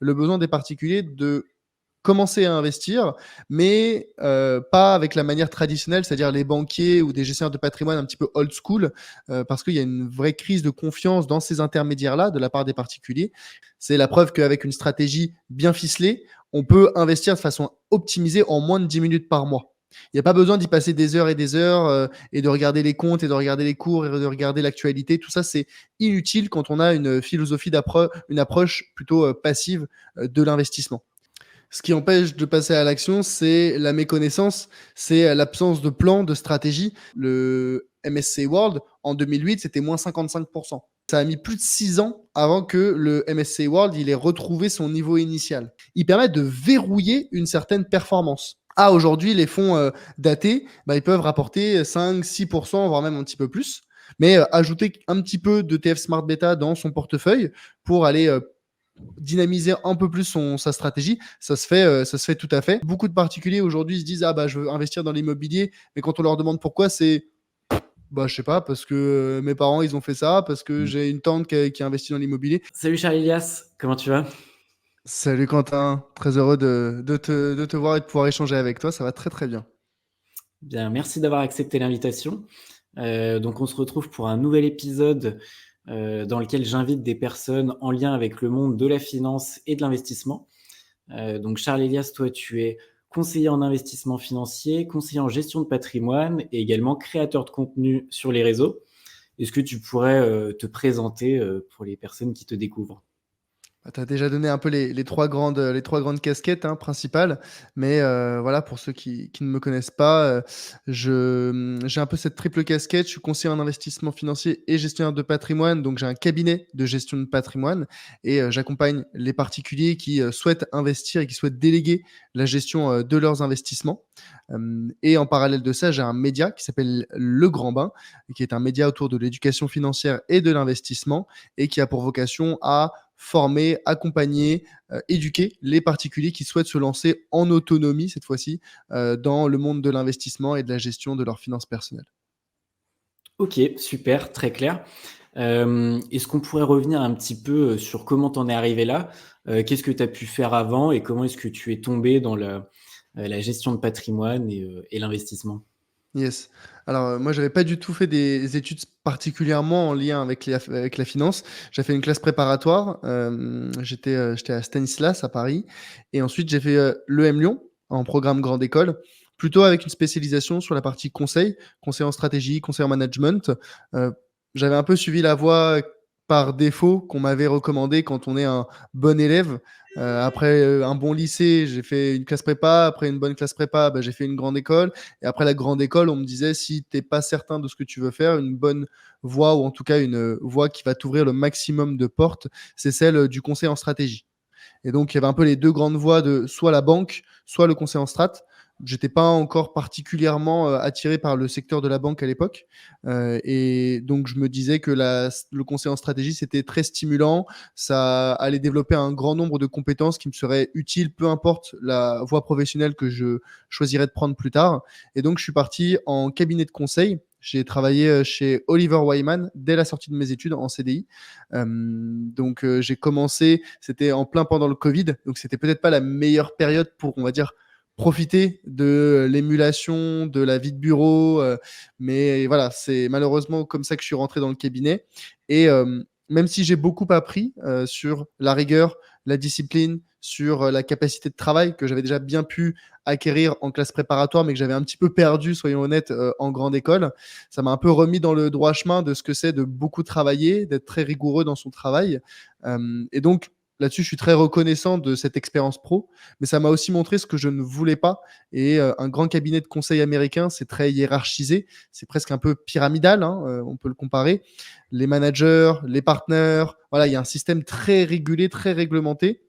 le besoin des particuliers de commencer à investir, mais pas avec la manière traditionnelle, c'est-à-dire les banquiers ou des gestionnaires de patrimoine un petit peu old school, parce qu'il y a une vraie crise de confiance dans ces intermédiaires-là de la part des particuliers. C'est la preuve qu'avec une stratégie bien ficelée, on peut investir de façon optimisée en moins de 10 minutes par mois. Il n'y a pas besoin d'y passer des heures et des heures et de regarder les comptes et de regarder les cours et de regarder l'actualité. Tout ça, c'est inutile quand on a une philosophie une approche plutôt passive de l'investissement. Ce qui empêche de passer à l'action, c'est la méconnaissance, c'est l'absence de plan, de stratégie. Le MSCI World, en 2008, c'était moins 55%. Ça a mis plus de 6 ans avant que le MSCI World il ait retrouvé son niveau initial. Ils permettent de verrouiller une certaine performance. Ah, aujourd'hui, les fonds datés, ils peuvent rapporter 5-6%, voire même un petit peu plus. Mais ajouter un petit peu de TF Smart Beta dans son portefeuille pour aller dynamiser un peu plus sa stratégie, ça se fait tout à fait. Beaucoup de particuliers aujourd'hui se disent ah bah je veux investir dans l'immobilier, mais quand on leur demande pourquoi, c'est bah je sais pas parce que mes parents ils ont fait ça, parce que j'ai une tante qui a investi dans l'immobilier. Salut Charles Elias, comment tu vas? Salut Quentin, très heureux de te voir et de pouvoir échanger avec toi, ça va très très bien. Bien, merci d'avoir accepté l'invitation. Donc on se retrouve pour un nouvel épisode dans lequel j'invite des personnes en lien avec le monde de la finance et de l'investissement. Donc Charles Elias, toi tu es conseiller en investissement financier, conseiller en gestion de patrimoine et également créateur de contenu sur les réseaux. Est-ce que tu pourrais te présenter pour les personnes qui te découvrent? Tu as déjà donné un peu les trois grandes casquettes principales, mais voilà, pour ceux qui ne me connaissent pas, j'ai un peu cette triple casquette. Je suis conseiller en investissement financier et gestionnaire de patrimoine, donc j'ai un cabinet de gestion de patrimoine et j'accompagne les particuliers qui souhaitent investir et qui souhaitent déléguer la gestion de leurs investissements. Et en parallèle de ça, j'ai un média qui s'appelle Le Grand Bain, qui est un média autour de l'éducation financière et de l'investissement et qui a pour vocation à former, accompagner, éduquer les particuliers qui souhaitent se lancer en autonomie cette fois-ci dans le monde de l'investissement et de la gestion de leurs finances personnelles. Ok, super, très clair. Est-ce qu'on pourrait revenir un petit peu sur comment tu en es arrivé là? Qu'est-ce que tu as pu faire avant et comment est-ce que tu es tombé dans la gestion de patrimoine et l'investissement? Yes. Alors, moi, j'avais pas du tout fait des études particulièrement en lien avec la finance. J'ai fait une classe préparatoire. J'étais à Stanislas à Paris et ensuite j'ai fait l'EM Lyon en programme grande école, plutôt avec une spécialisation sur la partie conseil en stratégie, conseil en management. Heu, J'avais un peu suivi la voie par défaut qu'on m'avait recommandée quand on est un bon élève. Après, un bon lycée, j'ai fait une classe prépa. Après une bonne classe prépa, j'ai fait une grande école. Et après la grande école, on me disait si t'es pas certain de ce que tu veux faire, une bonne voie ou en tout cas une voie qui va t'ouvrir le maximum de portes, c'est celle du conseil en stratégie. Et donc, il y avait un peu les deux grandes voies de soit la banque, soit le conseil en strat. J'étais pas encore particulièrement attiré par le secteur de la banque à l'époque. Et donc, je me disais que le conseil en stratégie, c'était très stimulant. Ça allait développer un grand nombre de compétences qui me seraient utiles, peu importe la voie professionnelle que je choisirais de prendre plus tard. Et donc, je suis parti en cabinet de conseil. J'ai travaillé chez Oliver Wyman dès la sortie de mes études en CDI. Donc j'ai commencé, c'était en plein pendant le Covid, donc c'était peut-être pas la meilleure période pour, on va dire, profiter de l'émulation, de la vie de bureau, mais voilà, c'est malheureusement comme ça que je suis rentré dans le cabinet. Et même si j'ai beaucoup appris sur la rigueur, la discipline, sur la capacité de travail que j'avais déjà bien pu acquérir en classe préparatoire, mais que j'avais un petit peu perdu, soyons honnêtes, en grande école, ça m'a un peu remis dans le droit chemin de ce que c'est de beaucoup travailler, d'être très rigoureux dans son travail. Et donc, là-dessus, je suis très reconnaissant de cette expérience pro, mais ça m'a aussi montré ce que je ne voulais pas. Et un grand cabinet de conseil américain, c'est très hiérarchisé, c'est presque un peu pyramidal, on peut le comparer. Les managers, les partenaires, voilà, il y a un système très régulé, très réglementé.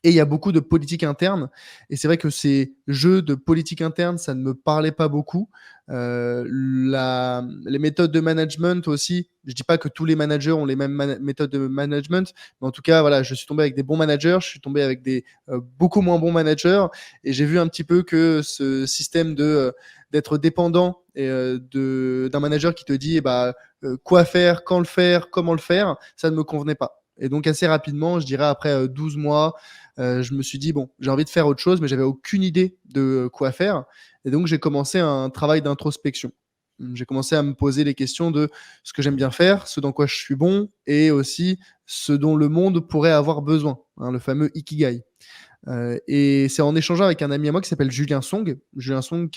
Et il y a beaucoup de politique interne. Et c'est vrai que ces jeux de politique interne, ça ne me parlait pas beaucoup. Les méthodes de management aussi, je dis pas que tous les managers ont les mêmes méthodes de management, mais en tout cas, voilà, je suis tombé avec des bons managers, je suis tombé avec des beaucoup moins bons managers, et j'ai vu un petit peu que ce système d'être dépendant et d'un manager qui te dit quoi faire, quand le faire, comment le faire, ça ne me convenait pas. Et donc assez rapidement, je dirais après 12 mois, je me suis dit: «Bon, j'ai envie de faire autre chose», mais j'avais aucune idée de quoi faire. Et donc j'ai commencé un travail d'introspection. J'ai commencé à me poser les questions de ce que j'aime bien faire, ce dans quoi je suis bon et aussi ce dont le monde pourrait avoir besoin, hein, le fameux ikigai. Et c'est en échangeant avec un ami à moi qui s'appelle Julien Song. Julien Song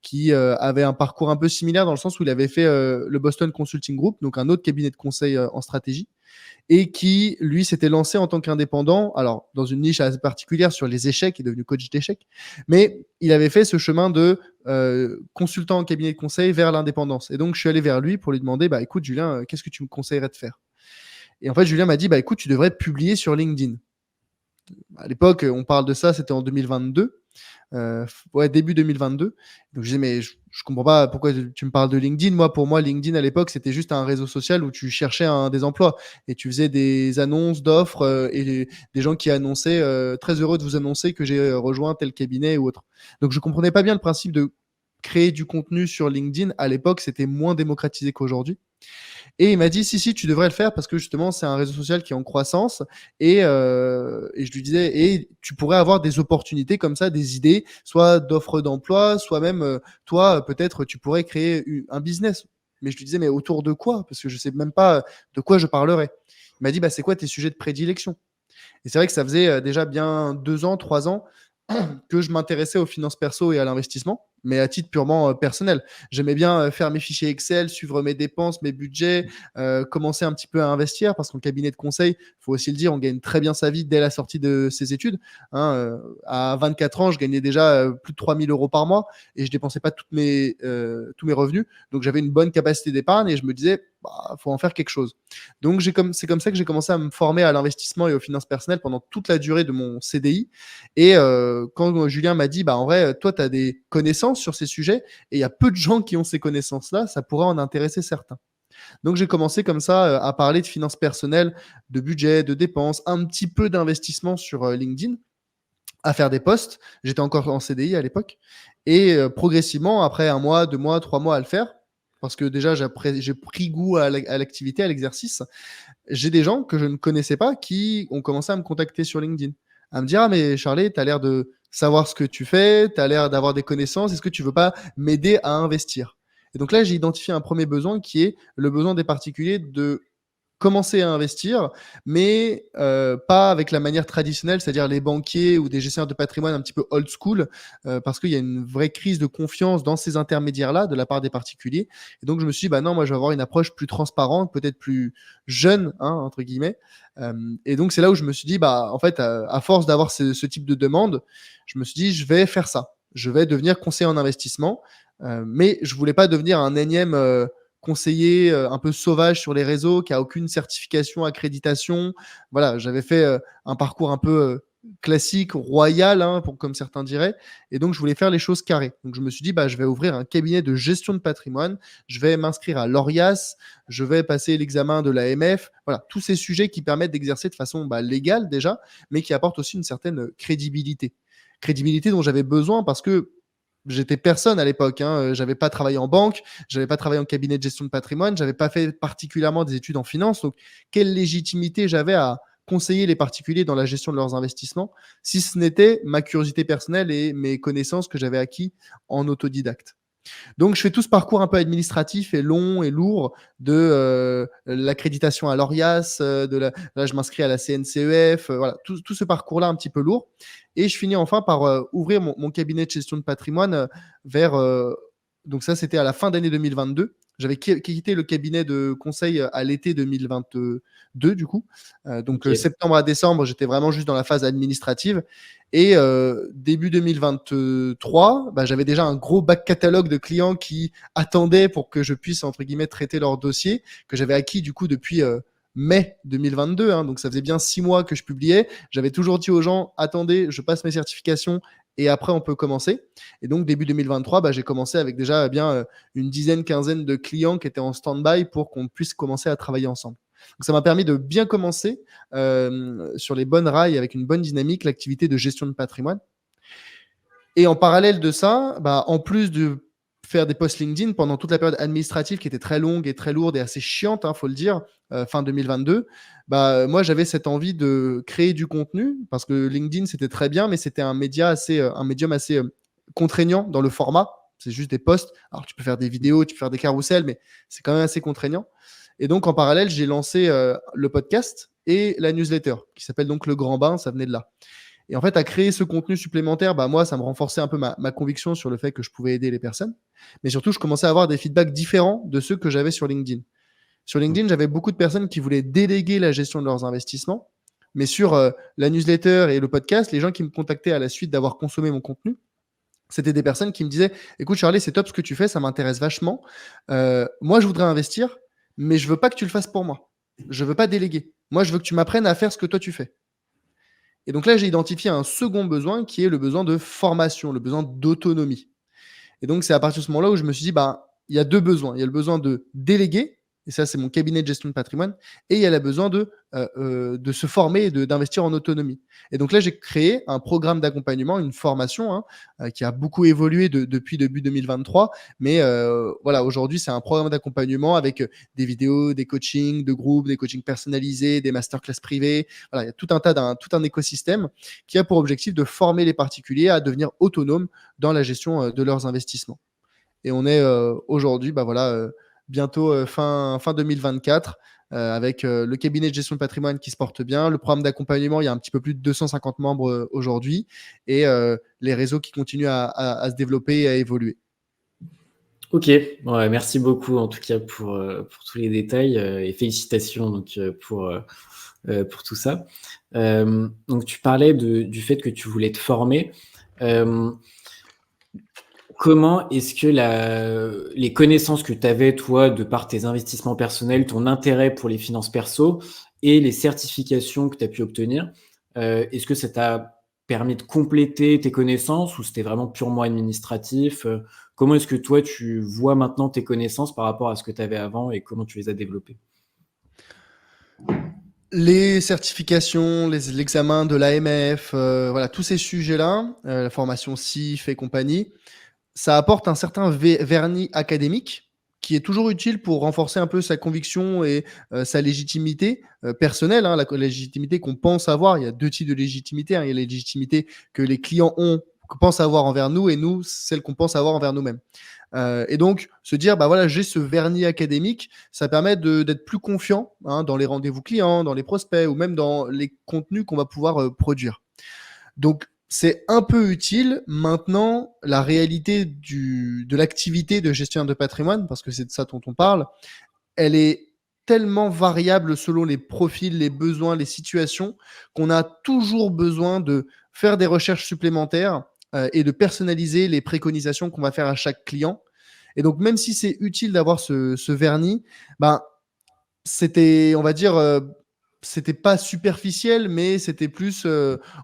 qui avait un parcours un peu similaire dans le sens où il avait fait le Boston Consulting Group, donc un autre cabinet de conseil en stratégie, et qui, lui, s'était lancé en tant qu'indépendant, alors dans une niche assez particulière sur les échecs, il est devenu coach d'échecs, mais il avait fait ce chemin de consultant en cabinet de conseil vers l'indépendance. Et donc, je suis allé vers lui pour lui demander, bah écoute Julien, qu'est-ce que tu me conseillerais de faire? Et en fait, Julien m'a dit, bah écoute, tu devrais publier sur LinkedIn. À l'époque, on parle de ça, c'était en 2022. Ouais, début 2022. Donc je disais: «Mais je comprends pas pourquoi tu me parles de LinkedIn». Moi, pour moi, LinkedIn à l'époque, c'était juste un réseau social où tu cherchais des emplois et tu faisais des annonces d'offres, et des gens qui annonçaient, «Très heureux de vous annoncer que j'ai, rejoint tel cabinet» ou autre. Donc je comprenais pas bien le principe de créer du contenu sur LinkedIn. À l'époque, c'était moins démocratisé qu'aujourd'hui. Et il m'a dit: «Si, si, tu devrais le faire parce que justement, c'est un réseau social qui est en croissance». Et je lui disais: «Et tu pourrais avoir des opportunités comme ça, des idées, soit d'offres d'emploi, soit même, toi, peut-être tu pourrais créer un business». Mais je lui disais: «Mais autour de quoi? Parce que je sais même pas de quoi je parlerais». Il m'a dit: «Bah, c'est quoi tes sujets de prédilection?» Et c'est vrai que ça faisait déjà bien 2 ans, 3 ans que je m'intéressais aux finances perso et à l'investissement, mais à titre purement personnel. J'aimais bien faire mes fichiers Excel, suivre mes dépenses, mes budgets, commencer un petit peu à investir parce qu'en cabinet de conseil, il faut aussi le dire, on gagne très bien sa vie dès la sortie de ses études, hein. À 24 ans, je gagnais déjà plus de 3 000 € par mois et je dépensais pas tous mes revenus. Donc j'avais une bonne capacité d'épargne et je me disais, bah, faut en faire quelque chose. Donc c'est comme ça que j'ai commencé à me former à l'investissement et aux finances personnelles pendant toute la durée de mon CDI. Et quand Julien m'a dit: «Bah, en vrai, toi, tu as des connaissances sur ces sujets et il y a peu de gens qui ont ces connaissances-là, ça pourrait en intéresser certains». Donc j'ai commencé comme ça, à parler de finances personnelles, de budget, de dépenses, un petit peu d'investissement sur, LinkedIn, à faire des posts. J'étais encore en CDI à l'époque et progressivement, après 1 mois, 2 mois, 3 mois à le faire, parce que déjà j'ai pris goût à l'activité, à l'exercice. J'ai des gens que je ne connaissais pas qui ont commencé à me contacter sur LinkedIn, à me dire: «Ah mais Charles, tu as l'air de savoir ce que tu fais, tu as l'air d'avoir des connaissances, est-ce que tu veux pas m'aider à investir?» Et donc là, j'ai identifié un premier besoin qui est le besoin des particuliers de commencer à investir, mais pas avec la manière traditionnelle, c'est-à-dire les banquiers ou des gestionnaires de patrimoine un petit peu old school, parce qu'il y a une vraie crise de confiance dans ces intermédiaires-là de la part des particuliers. Et donc je me suis dit: «Bah non, moi je vais avoir une approche plus transparente, peut-être plus «jeune», hein, entre guillemets». Et donc c'est là où je me suis dit: «Bah, en fait, à force d'avoir ce type de demande», je me suis dit: «Je vais faire ça. Je vais devenir conseiller en investissement». Mais je voulais pas devenir un énième, conseiller, un peu sauvage sur les réseaux, qui a aucune certification, accréditation. Voilà, j'avais fait, un parcours un peu, classique, royal, hein, pour comme certains diraient. Et donc je voulais faire les choses carrées. Donc je me suis dit: «Bah, je vais ouvrir un cabinet de gestion de patrimoine, je vais m'inscrire à l'ORIAS, je vais passer l'examen de l'AMF». Voilà, tous ces sujets qui permettent d'exercer de façon, bah, légale déjà, mais qui apportent aussi une certaine, crédibilité. Crédibilité dont j'avais besoin parce que j'étais personne à l'époque, hein, j'avais pas travaillé en banque, j'avais pas travaillé en cabinet de gestion de patrimoine, j'avais pas fait particulièrement des études en finance. Donc quelle légitimité j'avais à conseiller les particuliers dans la gestion de leurs investissements, si ce n'était ma curiosité personnelle et mes connaissances que j'avais acquis en autodidacte? Donc je fais tout ce parcours un peu administratif et long et lourd de l'accréditation à l'ORIAS, là je m'inscris à la CNCEF, voilà, tout ce parcours-là un petit peu lourd. Et je finis enfin par ouvrir mon cabinet de gestion de patrimoine vers donc ça c'était à la fin d'année 2022. J'avais quitté le cabinet de conseil à l'été 2022 du coup. Donc OK. septembre à décembre, j'étais vraiment juste dans la phase administrative. Et début 2023, bah, j'avais déjà un gros back catalogue de clients qui attendaient pour que je puisse, entre guillemets, «traiter leurs dossiers», que j'avais acquis du coup depuis mai 2022, hein. Donc ça faisait bien 6 mois que je publiais. J'avais toujours dit aux gens: «Attendez, je passe mes certifications et après on peut commencer». Et donc début 2023, bah, j'ai commencé avec déjà bien une dizaine, quinzaine de clients qui étaient en stand-by pour qu'on puisse commencer à travailler ensemble. Donc ça m'a permis de bien commencer sur les bonnes rails avec une bonne dynamique, l'activité de gestion de patrimoine. Et en parallèle de ça, bah, en plus de faire des posts LinkedIn pendant toute la période administrative qui était très longue et très lourde et assez chiante, faut le dire, fin 2022. Moi, j'avais cette envie de créer du contenu parce que LinkedIn, c'était très bien, mais c'était un médium assez contraignant dans le format. C'est juste des posts. Alors, tu peux faire des vidéos, tu peux faire des carousels, mais c'est quand même assez contraignant. Et donc, en parallèle, j'ai lancé le podcast et la newsletter qui s'appelle donc Le Grand Bain. Ça venait de là. Et en fait, à créer ce contenu supplémentaire, moi, ça me renforçait un peu ma conviction sur le fait que je pouvais aider les personnes. Mais surtout, je commençais à avoir des feedbacks différents de ceux que j'avais sur LinkedIn. Sur LinkedIn, j'avais beaucoup de personnes qui voulaient déléguer la gestion de leurs investissements. Mais sur la newsletter et le podcast, les gens qui me contactaient à la suite d'avoir consommé mon contenu, c'était des personnes qui me disaient: écoute, Charlie, c'est top ce que tu fais, ça m'intéresse vachement. Moi, je voudrais investir, mais je veux pas que tu le fasses pour moi. Je veux pas déléguer. Moi, je veux que tu m'apprennes à faire ce que toi tu fais. Et donc là, j'ai identifié un second besoin qui est le besoin de formation, le besoin d'autonomie. Et donc, c'est à partir de ce moment-là où je me suis dit, il y a deux besoins. Il y a le besoin de déléguer, et ça, c'est mon cabinet de gestion de patrimoine, et il y a le besoin de se former et d'investir en autonomie. Et donc là, j'ai créé un programme d'accompagnement, une formation qui a beaucoup évolué depuis début 2023. Mais voilà, aujourd'hui, c'est un programme d'accompagnement avec des vidéos, des coachings de groupe, des coachings personnalisés, des masterclass privés. Voilà, il y a tout un écosystème qui a pour objectif de former les particuliers à devenir autonomes dans la gestion de leurs investissements. Et on est aujourd'hui, bientôt fin 2024, avec le cabinet de gestion de patrimoine qui se porte bien, le programme d'accompagnement, il y a un petit peu plus de 250 membres aujourd'hui, et les réseaux qui continuent à se développer et à évoluer. Ok, ouais, merci beaucoup en tout cas pour tous les détails et félicitations donc, pour tout ça. Donc tu parlais du fait que tu voulais te former. Comment est-ce que les connaissances que tu avais, toi, de par tes investissements personnels, ton intérêt pour les finances perso et les certifications que tu as pu obtenir, est-ce que ça t'a permis de compléter tes connaissances ou c'était vraiment purement administratif? Comment est-ce que toi, tu vois maintenant tes connaissances par rapport à ce que tu avais avant et comment tu les as développées? Les certifications, l'examen de l'AMF, voilà, tous ces sujets-là, la formation CIF et compagnie, ça apporte un certain vernis académique qui est toujours utile pour renforcer un peu sa conviction et sa légitimité personnelle, la légitimité qu'on pense avoir. Il y a deux types de légitimité. Il y a la légitimité que les clients que pensent avoir envers nous, et nous, celle qu'on pense avoir envers nous-mêmes. Et donc, se dire, voilà, j'ai ce vernis académique, ça permet d'être plus confiant dans les rendez-vous clients, dans les prospects ou même dans les contenus qu'on va pouvoir produire. Donc, c'est un peu utile. Maintenant, la réalité de l'activité de gestionnaire de patrimoine, parce que c'est de ça dont on parle, elle est tellement variable selon les profils, les besoins, les situations, qu'on a toujours besoin de faire des recherches supplémentaires et de personnaliser les préconisations qu'on va faire à chaque client. Et donc, même si c'est utile d'avoir ce vernis, c'était, on va dire, c'était pas superficiel, mais c'était plus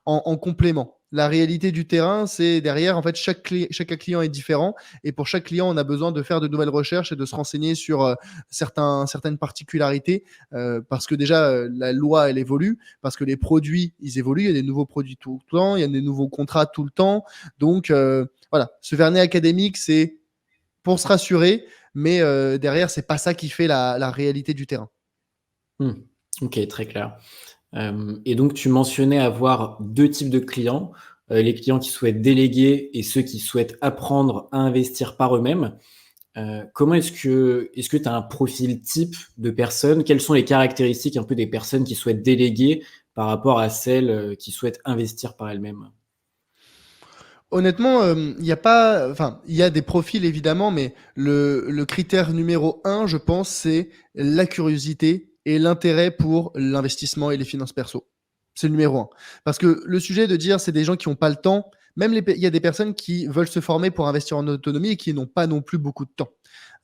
en complément. La réalité du terrain, c'est derrière, en fait, chaque client est différent. Et pour chaque client, on a besoin de faire de nouvelles recherches et de se renseigner sur certaines particularités. Parce que déjà, la loi, elle évolue. Parce que les produits, ils évoluent. Il y a des nouveaux produits tout le temps. Il y a des nouveaux contrats tout le temps. Donc, voilà. Ce vernis académique, c'est pour se rassurer. Mais derrière, c'est pas ça qui fait la réalité du terrain. Ok, très clair. Et donc, tu menntionnais avoir deux types de clients, les clients qui souhaitent déléguer et ceux qui souhaitent apprendre à investir par eux-mêmes. Comment est-ce que tu as un profil type de personnes? Quelles sont les caractéristiques un peu des personnes qui souhaitent déléguer par rapport à celles qui souhaitent investir par elles-mêmes? Honnêtement, il y a pas, enfin, il y a des profils évidemment, mais le critère numéro un, je pense, c'est la curiosité et l'intérêt pour l'investissement et les finances perso. C'est le numéro un. Parce que le sujet de dire c'est des gens qui ont pas le temps, même il y a des personnes qui veulent se former pour investir en autonomie et qui n'ont pas non plus beaucoup de temps.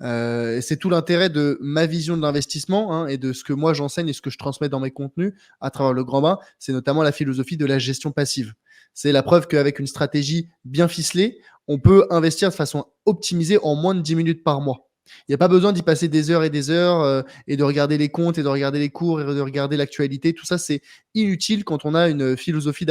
Et c'est tout l'intérêt de ma vision de l'investissement et de ce que moi j'enseigne et ce que je transmets dans mes contenus à travers le grand bain, c'est notamment la philosophie de la gestion passive. C'est la preuve qu'avec une stratégie bien ficelée, on peut investir de façon optimisée en moins de 10 minutes par mois. Il n'y a pas besoin d'y passer des heures et des heures et de regarder les comptes et de regarder les cours et de regarder l'actualité. Tout ça, c'est inutile quand on a une philosophie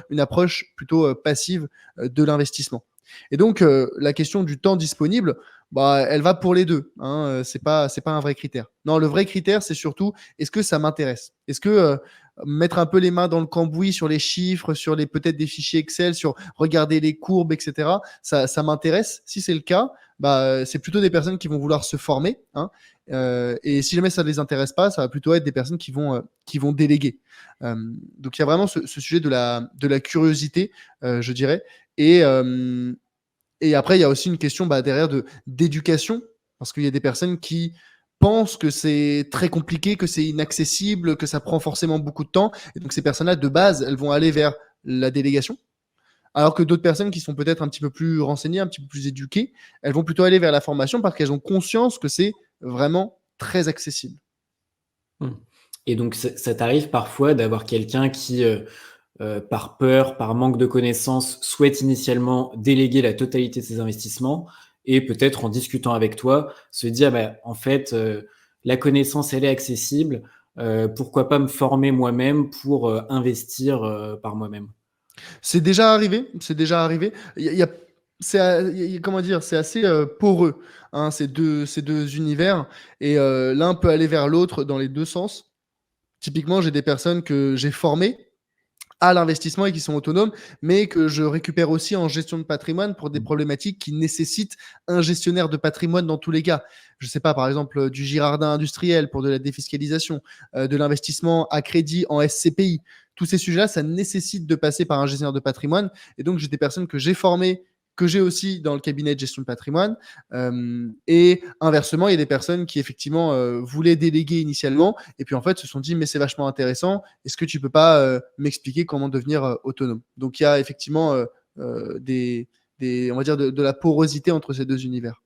une approche plutôt passive de l'investissement. Et donc, la question du temps disponible, Bah, elle va pour les 2, hein, c'est pas un vrai critère. Non, le vrai critère, c'est surtout: est-ce que ça m'intéresse? Est-ce que, mettre un peu les mains dans le cambouis sur les chiffres, sur les peut-être des fichiers Excel, sur regarder les courbes et cetera, ça m'intéresse? Si c'est le cas, bah, c'est plutôt des personnes qui vont vouloir se former, hein, et si jamais ça ne les intéresse pas, ça va plutôt être des personnes qui vont déléguer. Donc il y a vraiment ce sujet de la curiosité, je dirais, et hem et après, il y a aussi une question, bah, derrière d'éducation, parce qu'il y a des personnes qui pensent que c'est très compliqué, que c'est inaccessible, que ça prend forcément beaucoup de temps. Et donc, ces personnes-là, de base, elles vont aller vers la délégation. Alors que d'autres personnes qui sont peut-être un petit peu plus renseignées, un petit peu plus éduquées, elles vont plutôt aller vers la formation parce qu'elles ont conscience que c'est vraiment très accessible. Mmh. Et donc ça t'arrive parfois d'avoir quelqu'un qui, par peur, par manque de connaissances, souhaite initialement déléguer la totalité de ses investissements et peut-être en discutant avec toi, se dire: «Ah bah, en fait, la connaissance, elle est accessible, pourquoi pas me former moi-même pour, investir, par moi-même?» C'est déjà arrivé, c'est déjà arrivé. Il y a comment dire? C'est assez, poreux, hein, ces 2 univers, et l'un peut aller vers l'autre dans les 2 sens. Typiquement, j'ai des personnes que j'ai formées à l'investissement et qui sont autonomes, mais que je récupère aussi en gestion de patrimoine pour des problématiques qui nécessitent un gestionnaire de patrimoine dans tous les cas. Je sais pas, par exemple, du Girardin industriel pour de la défiscalisation, de l'investissement à crédit en SCPI. Tous ces sujets-là, ça nécessite de passer par un gestionnaire de patrimoine, et donc j'ai des personnes que j'ai formées, que j'ai aussi dans le cabinet de gestion de patrimoine, et inversement, il y a des personnes qui effectivement, voulaient déléguer initialement et puis en fait se sont dit: «Mais c'est vachement intéressant, est-ce que tu peux pas, m'expliquer comment devenir, autonome?» Donc il y a effectivement, des on va dire de la porosité entre ces 2 univers.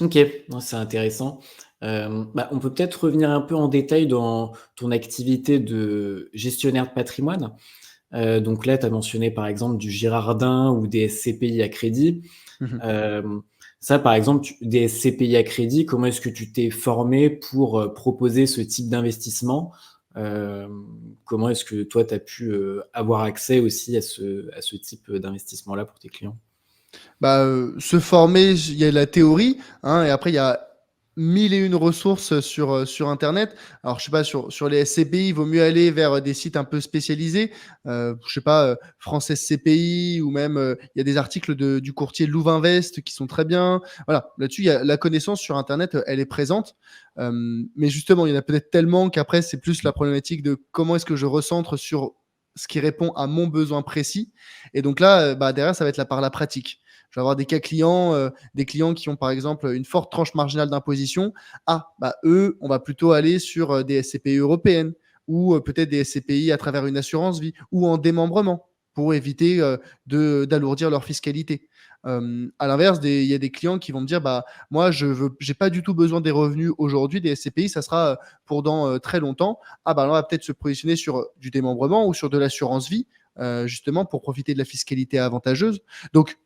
OK, ouais, c'est intéressant. Bah, on peut peut-être revenir un peu en détail dans ton activité de gestionnaire de patrimoine. Donc là, tu as mentionné par exemple du Girardin ou des SCPI à crédit. Mmh mh. Hem, Ça, par exemple, des SCPI à crédit, comment est-ce que tu t'es formé pour, proposer ce type d'investissement? Comment est-ce que toi, tu as pu, avoir accès aussi à ce type, d'investissement-là pour tes clients? Bah, se former, il y a la théorie, hein, et après il y a 1000 et une ressources sur internet. Alors je sais pas, sur les SCPI, il vaut mieux aller vers des sites un peu spécialisés, je sais pas, France SCPI, ou même, il y a des articles du courtier Louvainvest qui sont très bien. Voilà, là-dessus, il y a la connaissance sur internet, elle est présente. Mais justement, il y en a peut-être tellement qu'après c'est plus la problématique de comment est-ce que je recentre sur ce qui répond à mon besoin précis, et donc là, bah, derrière ça va être par la pratique. Je vais avoir des cas clients, des clients qui ont par exemple une forte tranche marginale d'imposition. Ah, bah eux, on va plutôt aller sur des SCPI européennes, ou peut-être des SCPI à travers une assurance vie ou en démembrement pour éviter d'alourdir leur fiscalité. À l'inverse, il y a des clients qui vont me dire: bah, moi, j'ai pas du tout besoin des revenus aujourd'hui des SCPI, ça sera pour dans très longtemps. Ah, bah, là, on va peut-être se positionner sur du démembrement ou sur de l'assurance vie, justement pour profiter de la fiscalité avantageuse. Donc,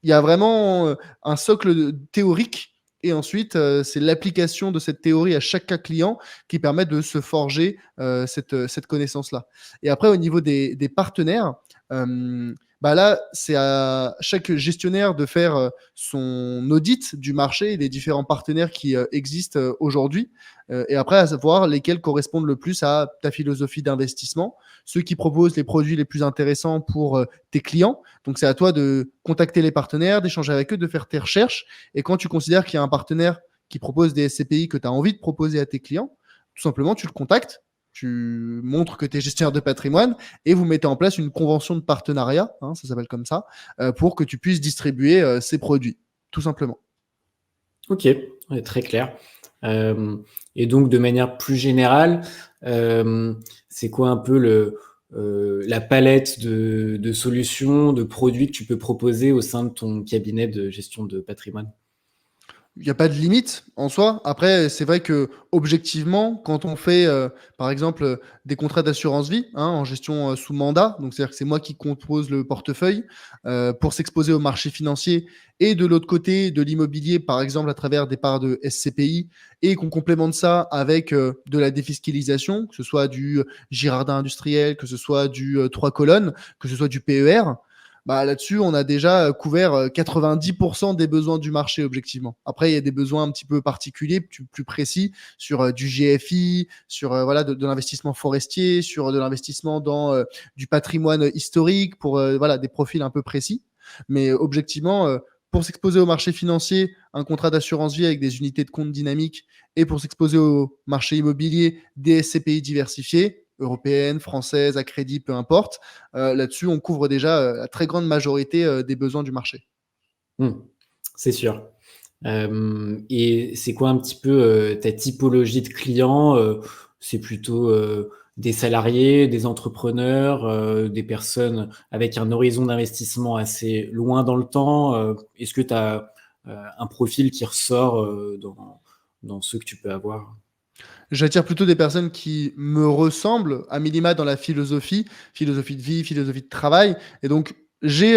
il y a vraiment, un socle théorique, et ensuite, c'est l'application de cette théorie à chaque cas client qui permet de se forger, cette connaissance-là. Et après au niveau des partenaires, bah, là, c'est à chaque gestionnaire de faire, son audit du marché et des différents partenaires qui, existent, aujourd'hui, et après à savoir lesquels correspondent le plus à ta philosophie d'investissement, ceux qui proposent les produits les plus intéressants pour, tes clients. Donc c'est à toi de contacter les partenaires, d'échanger avec eux, de faire tes recherches. Et quand tu considères qu'il y a un partenaire qui propose des SCPI que tu as envie de proposer à tes clients, tout simplement, tu le contactes, tu montres que tu es gestionnaire de patrimoine et vous mettez en place une convention de partenariat, hein, ça s'appelle comme ça, pour que tu puisses distribuer ces produits, tout simplement. OK, ouais, très clair. Hem Et donc de manière plus générale, c'est quoi un peu la palette de solutions, de produits que tu peux proposer au sein de ton cabinet de gestion de patrimoine? Il y a pas de limite en soi. Après, c'est vrai que objectivement, quand on fait, par exemple, des contrats d'assurance vie, hein, en gestion, sous mandat, donc c'est-à-dire que c'est moi qui compose le portefeuille, pour s'exposer au marché financier, et de l'autre côté, de l'immobilier, par exemple, à travers des parts de SCPI, et qu'on complémente ça avec, de la défiscalisation, que ce soit du Girardin industriel, que ce soit du, 3 colonnes, que ce soit du PER. Bah, là-dessus, on a déjà couvert 90% des besoins du marché, objectivement. Après, il y a des besoins un petit peu particuliers, plus précis, sur du GFI, sur voilà, de l'investissement forestier, sur de l'investissement dans du patrimoine historique, pour voilà, des profils un peu précis. Mais objectivement, pour s'exposer au marché financier, un contrat d'assurance vie avec des unités de compte dynamiques, et pour s'exposer au marché immobilier, des SCPI diversifiées, européennes, françaises, à crédit, peu importe. Là-dessus, on couvre déjà la très grande majorité des besoins du marché. Mmh, c'est sûr. Et c'est quoi un petit peu, ta typologie de clients? C'est plutôt, des salariés, des entrepreneurs, des personnes avec un horizon d'investissement assez loin dans le temps? Est-ce que tu as, un profil qui ressort, dans ceux que tu peux avoir? J'attire plutôt des personnes qui me ressemblent, à minima dans la philosophie de vie, philosophie de travail. Et donc, j'ai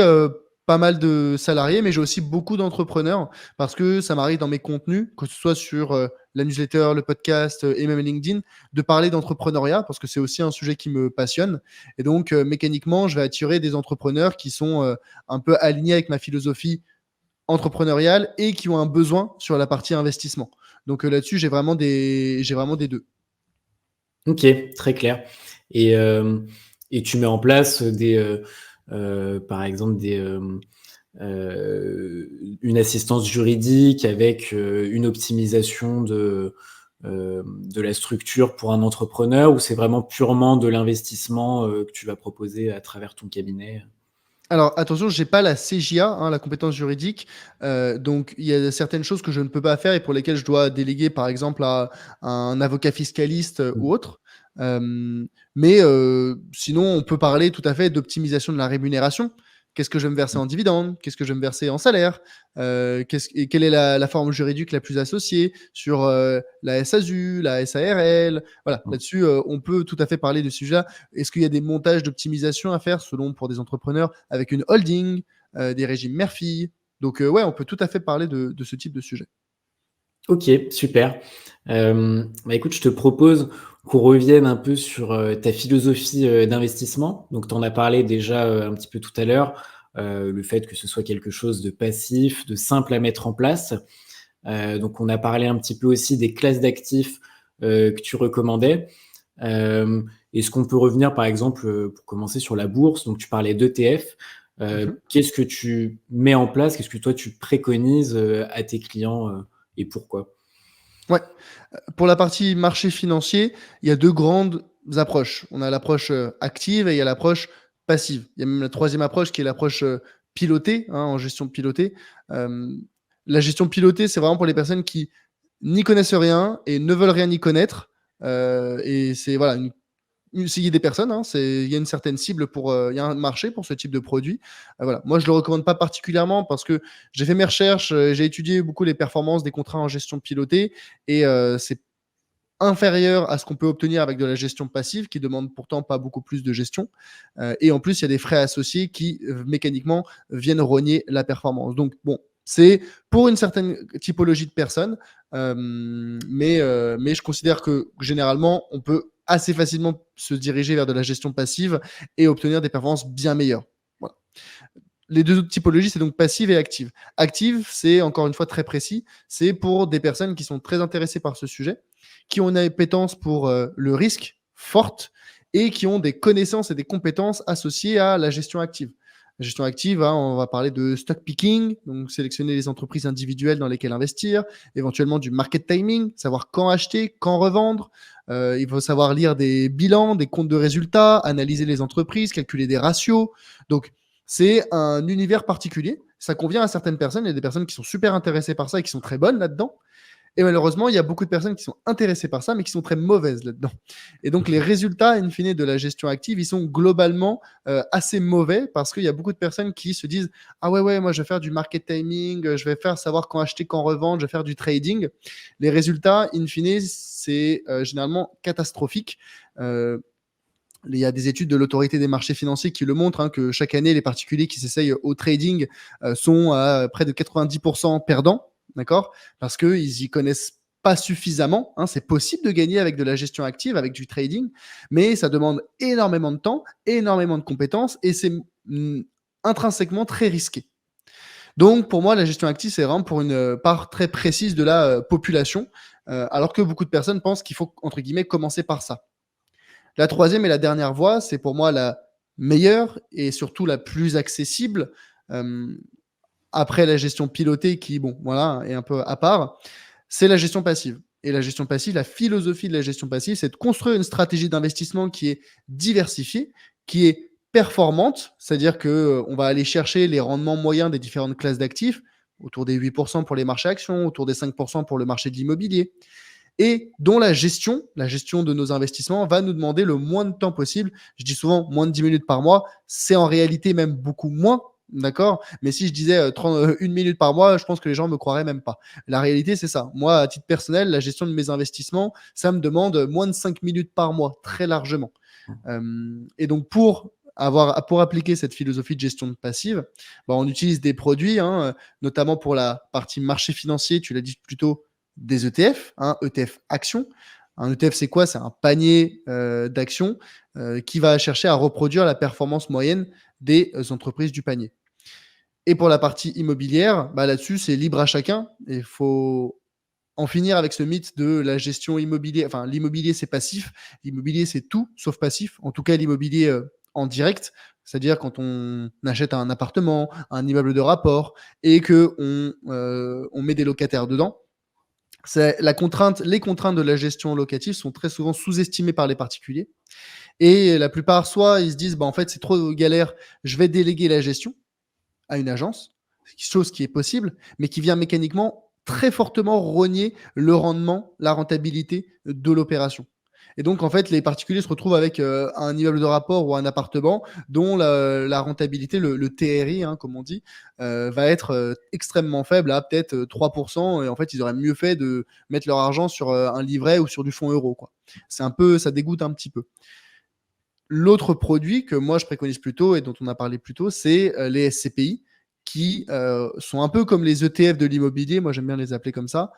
pas mal de salariés, mais j'ai aussi beaucoup d'entrepreneurs parce que ça m'arrive dans mes contenus, que ce soit sur la newsletter, le podcast et même LinkedIn, de parler d'entrepreneuriat parce que c'est aussi un sujet qui me passionne. Et donc, mécaniquement, je vais attirer des entrepreneurs qui sont un peu alignés avec ma philosophie entrepreneuriales et qui ont un besoin sur la partie investissement. Donc là-dessus, j'ai vraiment des deux. OK, très clair. Et tu mets en place des, par exemple une assistance juridique avec, une optimisation de la structure pour un entrepreneur, ou c'est vraiment purement de l'investissement, que tu vas proposer à travers ton cabinet? Alors attention, j'ai pas la CJA, hein, la compétence juridique, donc il y a certaines choses que je ne peux pas faire et pour lesquelles je dois déléguer, par exemple, à un avocat fiscaliste, Mmh. ou autre. Mais sinon, on peut parler tout à fait d'optimisation de la rémunération. Qu'est-ce que je vais me verser Mmh. en dividende? Qu'est-ce que je vais me verser en salaire? Quelle est la forme juridique la plus associée sur, la SASU, la SARL? Voilà, Mmh. là-dessus, on peut tout à fait parler de ce sujet. Est-ce qu'il y a des montages d'optimisation à faire selon pour des entrepreneurs avec une holding, des régimes mère-fille? Donc, ouais, on peut tout à fait parler de ce type de sujet. OK, super. Bah, écoute, je te propose qu'on revienne un peu sur, ta philosophie, d'investissement. Donc tu en as parlé déjà, un petit peu tout à l'heure, le fait que ce soit quelque chose de passif, de simple à mettre en place. Donc on a parlé un petit peu aussi des classes d'actifs, que tu recommandais. Est-ce qu'on peut revenir par exemple, pour commencer sur la bourse? Donc tu parlais d'ETF. Mmh. Qu'est-ce que tu mets en place? Qu'est-ce que toi tu préconises, à tes clients, et pourquoi? Ouais. Pour la partie marché financier, il y a 2 grandes approches. On a l'approche, active et il y a l'approche passive. Il y a même la troisième approche qui est l'approche, pilotée, hein, en gestion pilotée. Hem, la gestion pilotée, c'est vraiment pour les personnes qui n'y connaissent rien et ne veulent rien y connaître, et c'est voilà s'il y a des personnes, hein, il y a une certaine cible pour, il y a un marché pour ce type de produit. Voilà. Moi, je le recommande pas particulièrement parce que j'ai fait mes recherches, j'ai étudié beaucoup les performances des contrats en gestion pilotée et c'est inférieur à ce qu'on peut obtenir avec de la gestion passive qui demande pourtant pas beaucoup plus de gestion. Et en plus, il y a des frais associés qui, mécaniquement viennent rogner la performance. Donc bon, c'est pour une certaine typologie de personnes, mais je considère que généralement, on peut assez facilement se diriger vers de la gestion passive et obtenir des performances bien meilleures. Voilà. Les 2 autres typologies, c'est donc passive et active. Active, c'est encore une fois très précis, c'est pour des personnes qui sont très intéressées par ce sujet, qui ont une appétence pour, le risque forte et qui ont des connaissances et des compétences associées à la gestion active. La gestion active, hein, on va parler de stock picking, donc sélectionner les entreprises individuelles dans lesquelles investir, éventuellement du market timing, savoir quand acheter, quand revendre. Il faut savoir lire des bilans, des comptes de résultats, analyser les entreprises, calculer des ratios. Donc c'est un univers particulier. Ça convient à certaines personnes. Il y a des personnes qui sont super intéressées par ça et qui sont très bonnes là-dedans. Et malheureusement, il y a beaucoup de personnes qui sont intéressées par ça, mais qui sont très mauvaises là-dedans. Et donc, les résultats, in fine, de la gestion active, ils sont globalement assez mauvais parce qu'il y a beaucoup de personnes qui se disent: ah ouais, ouais, moi, je vais faire du market timing, je vais faire savoir quand acheter, quand revendre, je vais faire du trading. Les résultats, in fine, c'est généralement catastrophique. Euh, il y a des études de l'autorité des marchés financiers qui le montrent, hein, que chaque année, les particuliers qui s'essayent au trading sont à près de 90% perdants, d'accord? Parce qu'ils y connaissent pas suffisamment, hein. C'est possible de gagner avec de la gestion active, avec du trading, mais ça demande énormément de temps, énormément de compétences, et c'est intrinsèquement très risqué. Donc, pour moi, la gestion active, c'est vraiment pour une part très précise de la population, alors que beaucoup de personnes pensent qu'il faut, entre guillemets, commencer par ça. La troisième et la dernière voie, c'est pour moi la meilleure et surtout la plus accessible, euh, après la gestion pilotée qui, bon, voilà, est un peu à part, c'est la gestion passive. Et la gestion passive, la philosophie de la gestion passive, c'est de construire une stratégie d'investissement qui est diversifiée, qui est performante, c'est-à-dire que on va aller chercher les rendements moyens des différentes classes d'actifs, autour des 8% pour les marchés actions, autour des 5% pour le marché de l'immobilier, et dont la gestion de nos investissements, va nous demander le moins de temps possible. Je dis souvent moins de 10 minutes par mois, c'est en réalité même beaucoup moins. D'accord. Mais si je disais 1 minute par mois, je pense que les gens me croiraient même pas. La réalité, c'est ça. Moi, à titre personnel, la gestion de mes investissements, ça me demande moins de 5 minutes par mois, très largement. Et donc, pour appliquer cette philosophie de gestion passive, bah, on utilise des produits, hein, notamment pour la partie marché financier, tu l'as dit plutôt, des ETF, hein, ETF actions. Un ETF, c'est quoi? C'est un panier d'actions qui va chercher à reproduire la performance moyenne des entreprises du panier. Et pour la partie immobilière, bah, là-dessus, c'est libre à chacun. Il faut en finir avec ce mythe de la gestion immobilière. Enfin, l'immobilier, c'est passif. L'immobilier, c'est tout sauf passif. En tout cas, l'immobilier en direct, c'est-à-dire quand on achète un appartement, un immeuble de rapport et que on met des locataires dedans. Les contraintes de la gestion locative sont très souvent sous-estimées par les particuliers. Et la plupart, soit ils se disent, bah, en fait, c'est trop galère, je vais déléguer la gestion à une agence, chose qui est possible, mais qui vient mécaniquement très fortement rogner le rendement, la rentabilité de l'opération. Et donc, en fait, les particuliers se retrouvent avec un immeuble de rapport ou un appartement dont la rentabilité, le TRI, hein, comme on dit, va être extrêmement faible, à peut-être 3%. Et en fait, ils auraient mieux fait de mettre leur argent sur un livret ou sur du fonds euro, quoi. C'est un peu, ça dégoûte un petit peu. L'autre produit que moi je préconise plutôt et dont on a parlé plus tôt, c'est les SCPI qui sont un peu comme les ETF de l'immobilier. Moi, j'aime bien les appeler comme ça.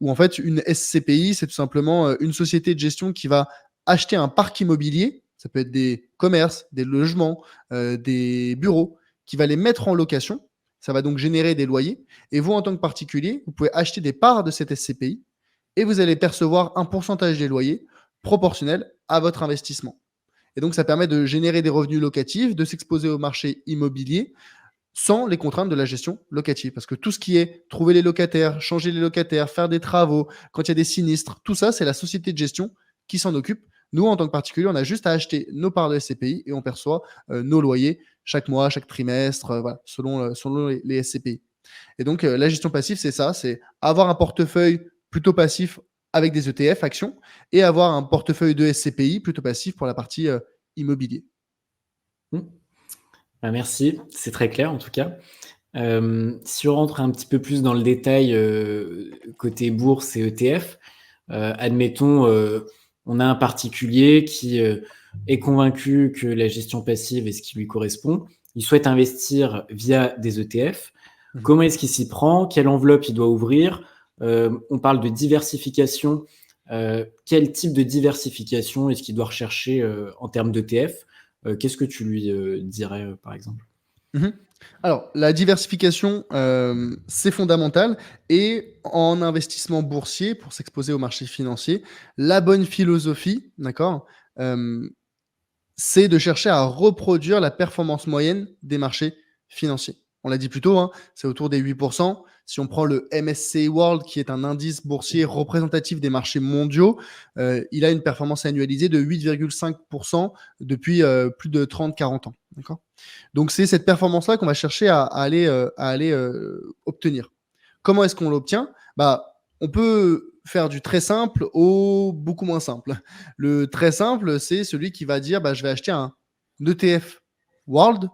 Où en fait, une SCPI, c'est tout simplement une société de gestion qui va acheter un parc immobilier. Ça peut être des commerces, des logements, des bureaux, qui va les mettre en location. Ça va donc générer des loyers. Et vous, en tant que particulier, vous pouvez acheter des parts de cette SCPI et vous allez percevoir un pourcentage des loyers proportionnel à votre investissement. Et donc, ça permet de générer des revenus locatifs, de s'exposer au marché immobilier sans les contraintes de la gestion locative. Parce que tout ce qui est trouver les locataires, changer les locataires, faire des travaux, quand il y a des sinistres, tout ça, c'est la société de gestion qui s'en occupe. Nous, en tant que particulier, on a juste à acheter nos parts de SCPI et on perçoit nos loyers chaque mois, chaque trimestre, voilà, selon les SCPI. Et donc, la gestion passive, c'est ça, c'est avoir un portefeuille plutôt passif avec des ETF, actions, et avoir un portefeuille de SCPI plutôt passif pour la partie immobilier. Mmh. Bah, merci, c'est très clair en tout cas. Si on rentre un petit peu plus dans le détail, côté bourse et ETF, admettons, on a un particulier qui, est convaincu que la gestion passive est ce qui lui correspond. Il souhaite investir via des ETF. Mmh. Comment est-ce qu'il s'y prend? Quelle enveloppe il doit ouvrir? On parle de diversification. Quel type de diversification est-ce qu'il doit rechercher, en termes d'ETF? Qu'est-ce que tu lui, dirais, par exemple? Mmh. Alors, la diversification, c'est fondamental et en investissement boursier, pour s'exposer au marché financier, la bonne philosophie, d'accord, hem, c'est de chercher à reproduire la performance moyenne des marchés financiers. On l'a dit plus tôt, hein, c'est autour des 8%. Si on prend le MSCI World, qui est un indice boursier représentatif des marchés mondiaux, il a une performance annualisée de 8,5% depuis plus de 30-40 ans. D'accord. Donc c'est cette performance-là qu'on va chercher à aller obtenir. Comment est-ce qu'on l'obtient? Bah, on peut faire du très simple au beaucoup moins simple. Le très simple, c'est celui qui va dire, bah, je vais acheter un ETF World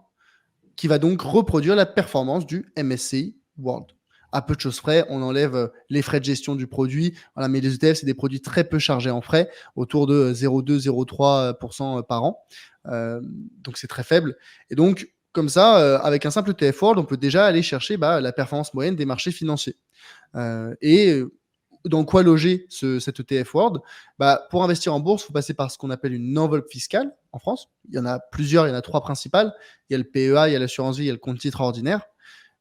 qui va donc reproduire la performance du MSCI World. À peu de choses près, on enlève les frais de gestion du produit. Voilà, mais les ETF, c'est des produits très peu chargés en frais, autour de 0,2-0,3% par an. Donc c'est très faible. Et donc, comme ça, avec un simple ETF World, on peut déjà aller chercher la performance moyenne des marchés financiers. Et dans quoi loger cet ETF World? Bah, pour investir en bourse, il faut passer par ce qu'on appelle une enveloppe fiscale en France. Il y en a plusieurs, il y en a trois principales. Il y a le PEA, il y a l'assurance vie, il y a le compte titre ordinaire.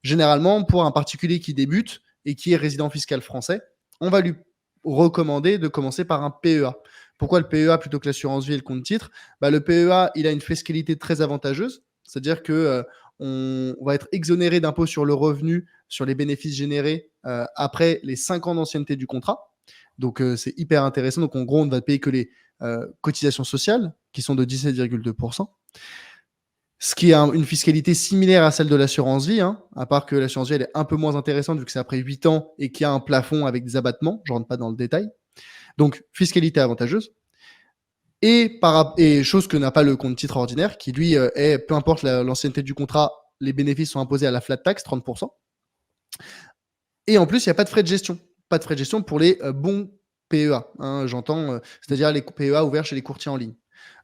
Généralement, pour un particulier qui débute et qui est résident fiscal français, on va lui recommander de commencer par un PEA. Pourquoi le PEA plutôt que l'assurance vie et le compte titre? Bah, le PEA, il a une fiscalité très avantageuse, c'est-à-dire que on va être exonéré d'impôt sur le revenu sur les bénéfices générés après les 5 ans d'ancienneté du contrat. Donc c'est hyper intéressant. Donc en gros, on ne va payer que les cotisations sociales qui sont de 17,2%. Ce qui a une fiscalité similaire à celle de l'assurance vie, hein, à part que l'assurance vie elle est un peu moins intéressante vu que c'est après 8 ans et qu'il y a un plafond avec des abattements. Je ne rentre pas dans le détail. Donc fiscalité avantageuse. Et chose que n'a pas le compte titre ordinaire, qui lui est, peu importe l'ancienneté du contrat, les bénéfices sont imposés à la flat tax, 30%. Et en plus, il n'y a pas de frais de gestion. Pas de frais de gestion pour les bons PEA, hein, j'entends, c'est-à-dire les PEA ouverts chez les courtiers en ligne.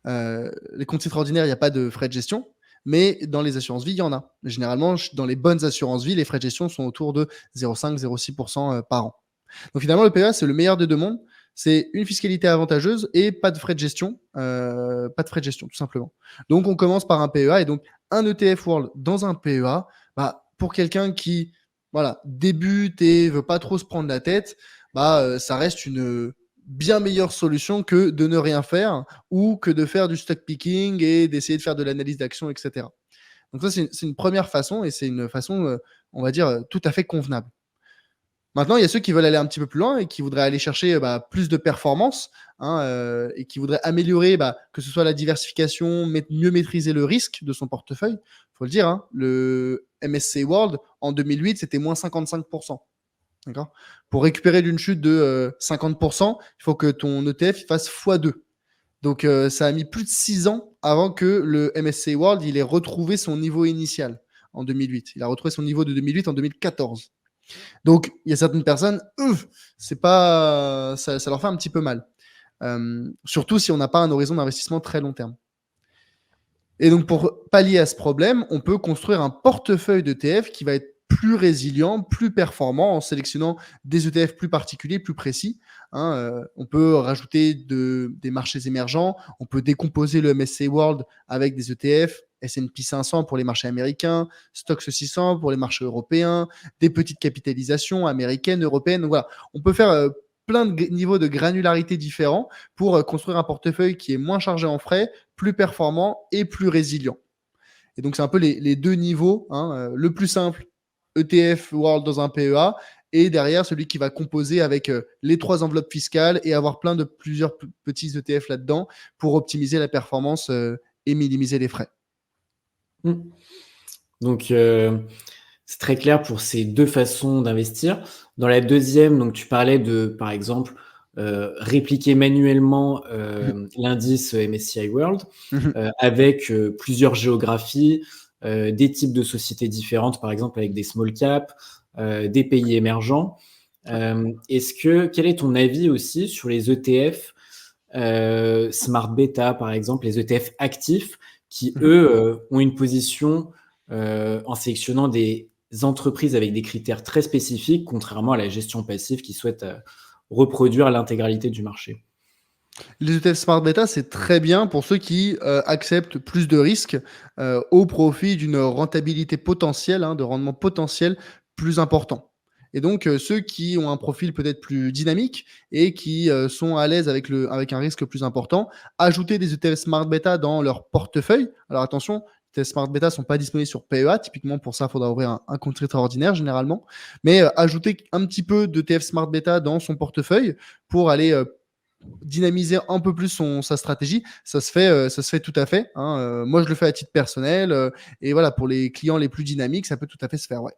Les comptes titres ordinaires, il n'y a pas de frais de gestion, mais dans les assurances vie, il y en a. Généralement, dans les bonnes assurances vie, les frais de gestion sont autour de 0,5-0,6% par an. Donc finalement, le PEA, c'est le meilleur des deux mondes. C'est une fiscalité avantageuse et pas de frais de gestion. Pas de frais de gestion, tout simplement. Donc on commence par un PEA et donc un ETF World dans un PEA, bah, pour quelqu'un qui voilà, débute et veut pas trop se prendre la tête, bah, ça reste une bien meilleure solution que de ne rien faire ou que de faire du stock picking et d'essayer de faire de l'analyse d'action, etc. Donc ça, c'est une première façon et c'est une façon, on va dire, tout à fait convenable. Maintenant, il y a ceux qui veulent aller un petit peu plus loin et qui voudraient aller chercher bah, plus de performance hein, et qui voudraient améliorer, bah, que ce soit la diversification, mieux maîtriser le risque de son portefeuille. Il faut le dire, hein, le MSCI World, en 2008, c'était moins 55%. D'accord. Pour récupérer d'une chute de 50%, il faut que ton ETF fasse x2. Donc, ça a mis plus de 6 ans avant que le MSCI World il ait retrouvé son niveau initial en 2008. Il a retrouvé son niveau de 2008 en 2014. Donc, il y a certaines personnes, c'est pas, ça leur fait un petit peu mal. Surtout si on n'a pas un horizon d'investissement très long terme. Et donc, pour pallier à ce problème, on peut construire un portefeuille d'ETF qui va être plus résilient, plus performant en sélectionnant des ETF plus particuliers, plus précis. Hein, on peut rajouter des marchés émergents, on peut décomposer le MSCI World avec des ETF, S&P 500 pour les marchés américains, Stoxx 600 pour les marchés européens, des petites capitalisations américaines, européennes. Donc voilà, on peut faire plein de niveaux de granularité différents pour construire un portefeuille qui est moins chargé en frais, plus performant et plus résilient. Et donc, c'est un peu les deux niveaux. Hein, le plus simple, ETF World dans un PEA, et derrière, celui qui va composer avec les 3 enveloppes fiscales et avoir plein de plusieurs petits ETF là-dedans pour optimiser la performance et minimiser les frais. Donc, c'est très clair pour ces deux façons d'investir. Dans la deuxième, donc tu parlais de, par exemple, répliquer manuellement l'indice MSCI World avec plusieurs géographies, des types de sociétés différentes, par exemple avec des small caps, des pays émergents. Quel est ton avis aussi sur les ETF Smart Beta, par exemple, les ETF actifs qui, eux, ont une position en sélectionnant des entreprises avec des critères très spécifiques, contrairement à la gestion passive qui souhaite reproduire l'intégralité du marché. Les ETF Smart Beta, c'est très bien pour ceux qui acceptent plus de risques au profit d'une rentabilité potentielle, hein, de rendement potentiel plus important. Et donc, ceux qui ont un profil peut-être plus dynamique et qui sont à l'aise avec un risque plus important, ajouter des ETF Smart Beta dans leur portefeuille. Alors attention, les ETF Smart Beta ne sont pas disponibles sur PEA. Typiquement, pour ça, il faudra ouvrir un compte titre ordinaire généralement. Mais ajouter un petit peu d'ETF Smart Beta dans son portefeuille pour aller dynamiser un peu plus sa stratégie, ça se fait tout à fait. Hein. Moi, je le fais à titre personnel. Et voilà, pour les clients les plus dynamiques, ça peut tout à fait se faire. Ouais.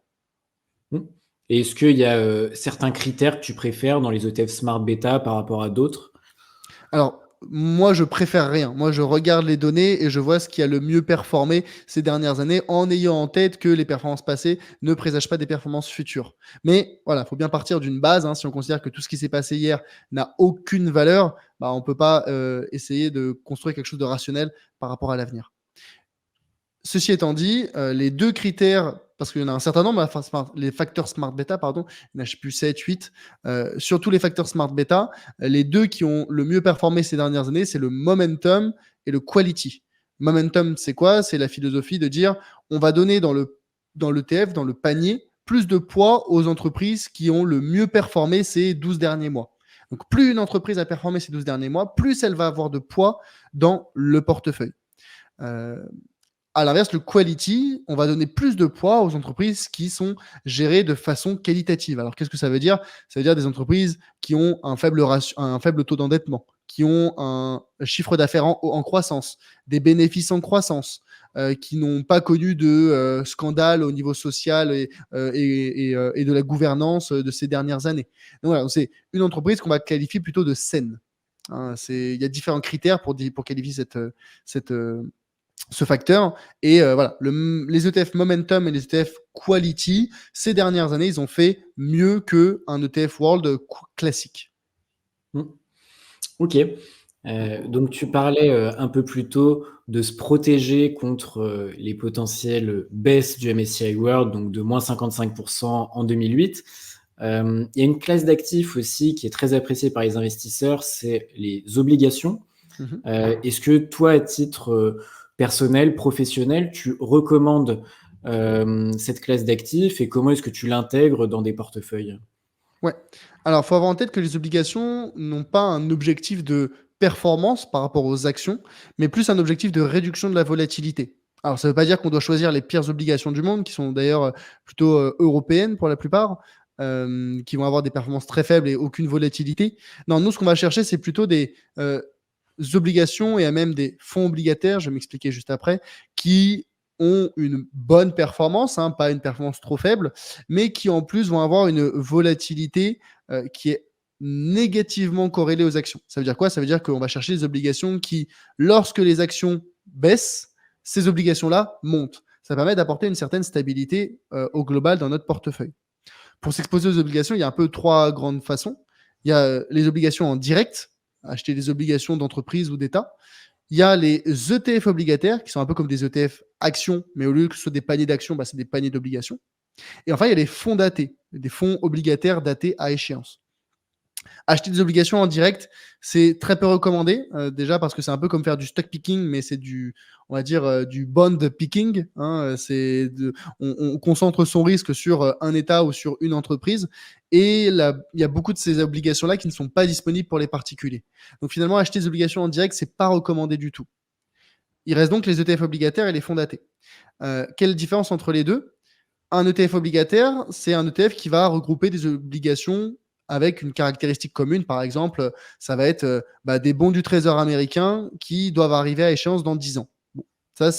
Et est-ce qu'il y a certains critères que tu préfères dans les ETF Smart Beta par rapport à d'autres? Alors, moi, je préfère rien. Moi, je regarde les données et je vois ce qui a le mieux performé ces dernières années en ayant en tête que les performances passées ne présagent pas des performances futures. Mais voilà, il faut bien partir d'une base. Hein. Si on considère que tout ce qui s'est passé hier n'a aucune valeur, bah, on ne peut pas essayer de construire quelque chose de rationnel par rapport à l'avenir. Ceci étant dit, les deux critères parce qu'il y en a un certain nombre, enfin, les facteurs smart beta, pardon, il y en a, je sais plus, 7, 8. Surtout les facteurs smart beta, les deux qui ont le mieux performé ces dernières années, c'est le momentum et le quality. Momentum, c'est quoi? C'est la philosophie de dire on va donner dans l'ETF, dans le panier, plus de poids aux entreprises qui ont le mieux performé ces 12 derniers mois. Donc, plus une entreprise a performé ces 12 derniers mois, plus elle va avoir de poids dans le portefeuille. Euh, à l'inverse, le quality, on va donner plus de poids aux entreprises qui sont gérées de façon qualitative. Alors, qu'est-ce que ça veut dire? Ça veut dire des entreprises qui ont un faible taux d'endettement, qui ont un chiffre d'affaires en croissance, des bénéfices en croissance, qui n'ont pas connu de scandale au niveau social et de la gouvernance de ces dernières années. Donc, voilà, c'est une entreprise qu'on va qualifier plutôt de saine. Hein, il y a différents critères pour qualifier cette, ce facteur. Et voilà, les ETF Momentum et les ETF Quality, ces dernières années, ils ont fait mieux qu'un ETF World classique. Mmh. Ok. Donc tu parlais un peu plus tôt de se protéger contre les potentielles baisses du MSCI World, donc de moins 55% en 2008. Il y a une classe d'actifs aussi qui est très appréciée par les investisseurs, c'est les obligations. Mhm. Est-ce que toi, à titre personnel, professionnel, tu recommandes cette classe d'actifs et comment est-ce que tu l'intègres dans des portefeuilles? Ouais. Alors, il faut avoir en tête que les obligations n'ont pas un objectif de performance par rapport aux actions, mais plus un objectif de réduction de la volatilité. Alors, ça ne veut pas dire qu'on doit choisir les pires obligations du monde, qui sont d'ailleurs plutôt européennes pour la plupart, qui vont avoir des performances très faibles et aucune volatilité. Non, nous, ce qu'on va chercher, c'est plutôt des obligations et même des fonds obligataires, je vais m'expliquer juste après, qui ont une bonne performance, hein, pas une performance trop faible, mais qui en plus vont avoir une volatilité qui est négativement corrélée aux actions. Ça veut dire quoi? Ça veut dire qu'on va chercher des obligations qui, lorsque les actions baissent, ces obligations-là montent. Ça permet d'apporter une certaine stabilité au global dans notre portefeuille. Pour s'exposer aux obligations, il y a un peu trois grandes façons. Il y a les obligations en direct, acheter des obligations d'entreprise ou d'État. Il y a les ETF obligataires, qui sont un peu comme des ETF actions, mais au lieu que ce soit des paniers d'actions, bah, c'est des paniers d'obligations. Et enfin, il y a les fonds datés, des fonds obligataires datés à échéance. Acheter des obligations en direct, c'est très peu recommandé, déjà parce que c'est un peu comme faire du stock picking, mais c'est on va dire, du bond picking. Hein, on concentre son risque sur un État ou sur une entreprise, et il y a beaucoup de ces obligations-là qui ne sont pas disponibles pour les particuliers. Donc finalement, acheter des obligations en direct, c'est pas recommandé du tout. Il reste donc les ETF obligataires et les fonds datés. Quelle différence entre les deux? Un ETF obligataire, c'est un ETF qui va regrouper des obligations avec une caractéristique commune. Par exemple, ça va être des bons du Trésor américain qui doivent arriver à échéance dans 10 ans. Bon,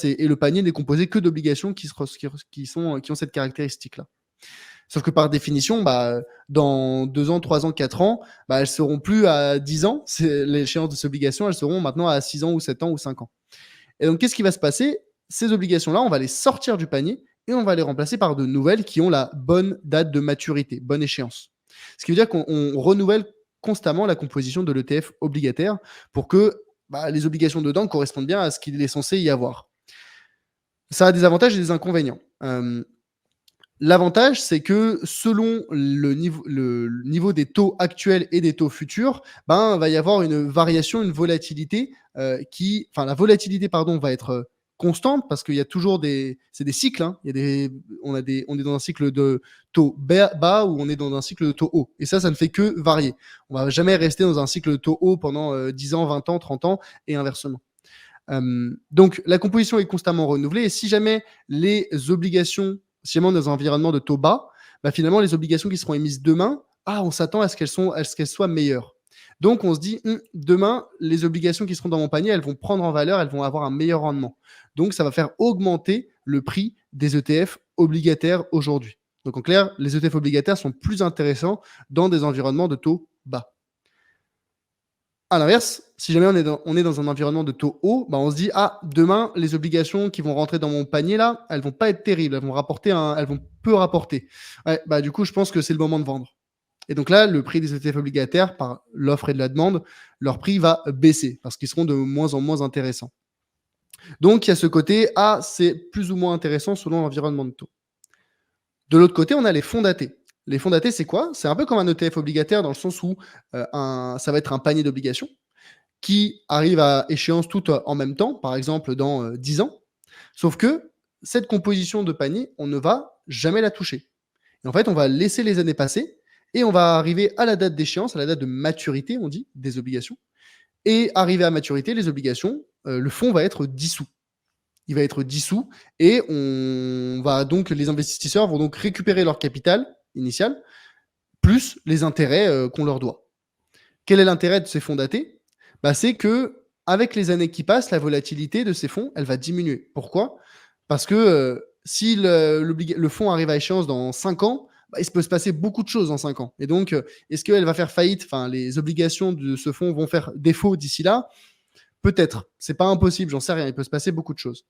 et le panier n'est composé que d'obligations qui ont cette caractéristique-là. Sauf que par définition, dans 2 ans, 3 ans, 4 ans, elles seront plus à 10 ans, c'est l'échéance de ces obligations, elles seront maintenant à 6 ans ou 7 ans ou 5 ans. Et donc, qu'est-ce qui va se passer? Ces obligations-là, on va les sortir du panier et on va les remplacer par de nouvelles qui ont la bonne date de maturité, bonne échéance. Ce qui veut dire qu'on renouvelle constamment la composition de l'ETF obligataire pour que les obligations dedans correspondent bien à ce qu'il est censé y avoir. Ça a des avantages et des inconvénients. L'avantage, c'est que selon le niveau des taux actuels et des taux futurs, va y avoir une variation, une volatilité la volatilité, pardon, va être constante parce qu'il y a toujours c'est des cycles. Hein. On est dans un cycle de taux bas ou on est dans un cycle de taux haut. Et ça ne fait que varier. On va jamais rester dans un cycle de taux haut pendant 10 ans, 20 ans, 30 ans et inversement. Donc la composition est constamment renouvelée et si jamais les obligations, si jamais on est dans un environnement de taux bas, finalement les obligations qui seront émises demain, on s'attend à ce qu'elles soient meilleures. Donc on se dit, demain, les obligations qui seront dans mon panier, elles vont prendre en valeur, elles vont avoir un meilleur rendement. Donc ça va faire augmenter le prix des ETF obligataires aujourd'hui. Donc en clair, les ETF obligataires sont plus intéressants dans des environnements de taux bas. À l'inverse, si jamais on est dans un environnement de taux haut, on se dit demain les obligations qui vont rentrer dans mon panier là, elles vont pas être terribles, elles vont peu rapporter. Ouais, du coup, je pense que c'est le moment de vendre. Et donc là, le prix des ETF obligataires par l'offre et de la demande, leur prix va baisser parce qu'ils seront de moins en moins intéressants. Donc il y a ce côté c'est plus ou moins intéressant selon l'environnement de taux. De l'autre côté, on a les fonds datés. Les fonds datés, c'est quoi? C'est un peu comme un ETF obligataire dans le sens où ça va être un panier d'obligations qui arrive à échéance toutes en même temps, par exemple dans 10 ans. Sauf que cette composition de panier, on ne va jamais la toucher. Et en fait, on va laisser les années passer et on va arriver à la date d'échéance, à la date de maturité, on dit, des obligations. Et arrivé à maturité, les obligations, le fonds va être dissous. Il va être dissous et les investisseurs vont donc récupérer leur capital initial plus les intérêts qu'on leur doit. Quel est l'intérêt de ces fonds datés? C'est que avec les années qui passent, la volatilité de ces fonds, elle va diminuer. Pourquoi? Parce que si le fonds arrive à échéance dans 5 ans, il se peut se passer beaucoup de choses en 5 ans. Et donc, est-ce qu'elle va faire faillite? Enfin, les obligations de ce fonds vont faire défaut d'ici là? Peut-être. C'est pas impossible, j'en sais rien. Il peut se passer beaucoup de choses.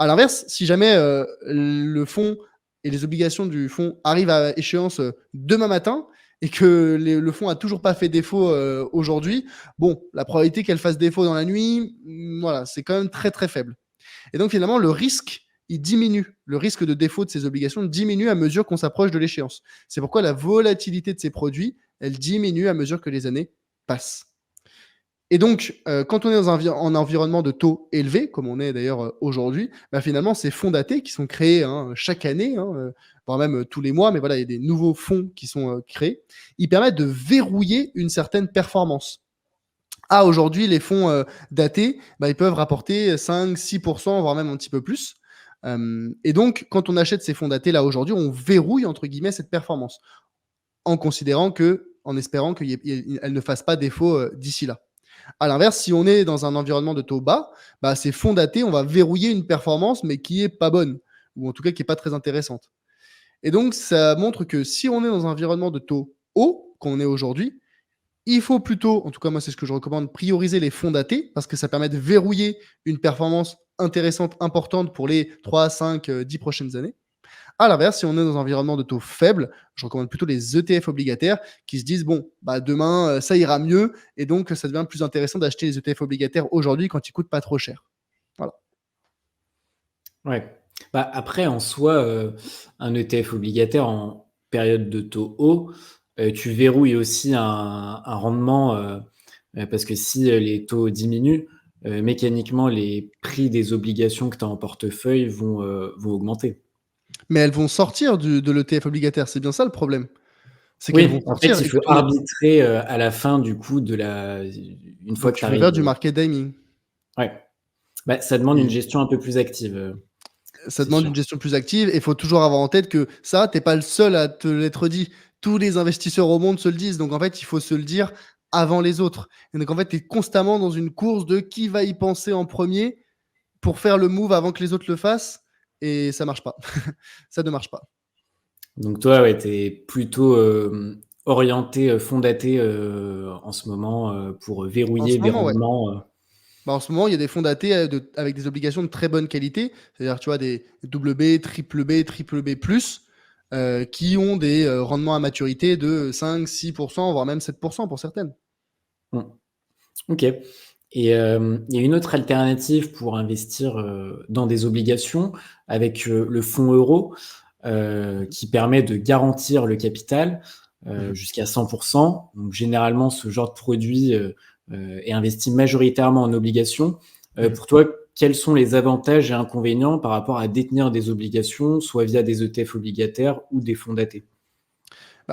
À l'inverse, si jamais le fonds et les obligations du fonds arrivent à échéance demain matin et que le fonds a toujours pas fait défaut aujourd'hui, bon, la probabilité qu'elle fasse défaut dans la nuit, voilà, c'est quand même très très faible. Et donc finalement, le risque, il diminue. Le risque de défaut de ces obligations diminue à mesure qu'on s'approche de l'échéance. C'est pourquoi la volatilité de ces produits, elle diminue à mesure que les années passent. Et donc, quand on est dans un environnement de taux élevés, comme on est d'ailleurs aujourd'hui, finalement, ces fonds datés qui sont créés chaque année, voire même tous les mois, mais voilà, il y a des nouveaux fonds qui sont créés, ils permettent de verrouiller une certaine performance. Aujourd'hui, les fonds datés, ils peuvent rapporter 5-6%, voire même un petit peu plus. Et donc, quand on achète ces fonds datés là aujourd'hui, on verrouille entre guillemets cette performance, en espérant qu'elle ne fasse pas défaut d'ici là. À l'inverse, si on est dans un environnement de taux bas, ces fonds datés, on va verrouiller une performance, mais qui est pas bonne, ou en tout cas qui est pas très intéressante. Et donc, ça montre que si on est dans un environnement de taux haut, qu'on est aujourd'hui, il faut plutôt, en tout cas moi c'est ce que je recommande, prioriser les fonds datés, parce que ça permet de verrouiller une performance intéressante, importante pour les 3, 5, 10 prochaines années. À l'inverse, si on est dans un environnement de taux faible, je recommande plutôt les ETF obligataires qui se disent bon, demain, ça ira mieux et donc ça devient plus intéressant d'acheter les ETF obligataires aujourd'hui quand ils coûtent pas trop cher. Voilà. Ouais. Après, en soi, un ETF obligataire en période de taux haut, tu verrouilles aussi un rendement, parce que si les taux diminuent, mécaniquement, les prix des obligations que tu as en portefeuille vont augmenter. Mais elles vont sortir de l'ETF obligataire, c'est bien ça le problème. C'est qu'elles vont Oui, en sortir fait, il et que faut ton arbitrer à la fin du coup une fois donc que tu tu peux arrives. faire du market timing. Ouais. Ça demande une Et gestion un peu plus active, ça c'est demande sûr. une gestion plus active et il faut toujours avoir en tête que ça, tu pas le seul à te l'être dit. Tous les investisseurs au monde se le disent. Donc en fait, il faut se le dire avant les autres. Et donc en fait, tu es constamment dans une course de qui va y penser en premier pour faire le move avant que les autres le fassent et ça marche pas. Ça ne marche pas. Donc toi, ouais, tu es plutôt orienté fonds datés en ce moment pour En ce verrouiller des moment, ouais. rendements. En ce moment, il y a des fonds datés avec des obligations de très bonne qualité, c'est-à-dire tu vois des double B, triple B, triple B+, qui ont des rendements à maturité de 5-6%, voire même 7% pour certaines. Hmm. Ok. Et il y a une autre alternative pour investir dans des obligations avec le fonds euro qui permet de garantir le capital Mhm. jusqu'à 100%. Donc, généralement, ce genre de produit est investi majoritairement en obligations. Mhm. Pour toi, quels sont les avantages et inconvénients par rapport à détenir des obligations, soit via des ETF obligataires ou des fonds datés?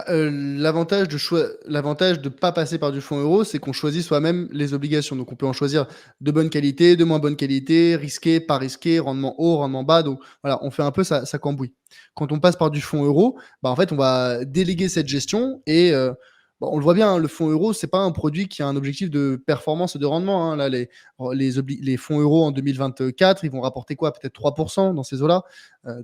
L'avantage de pas passer par du fonds euro, c'est qu'on choisit soi-même les obligations. Donc on peut en choisir de bonne qualité, de moins bonne qualité, risqué, pas risqué, rendement haut, rendement bas. Donc voilà, on fait un peu sa cambouis. Quand on passe par du fonds euro, en fait, on va déléguer cette gestion et on le voit bien, hein, le fonds euro, c'est pas un produit qui a un objectif de performance et de rendement, hein. Là, les fonds euros en 2024, ils vont rapporter quoi? Peut-être 3% dans ces eaux-là.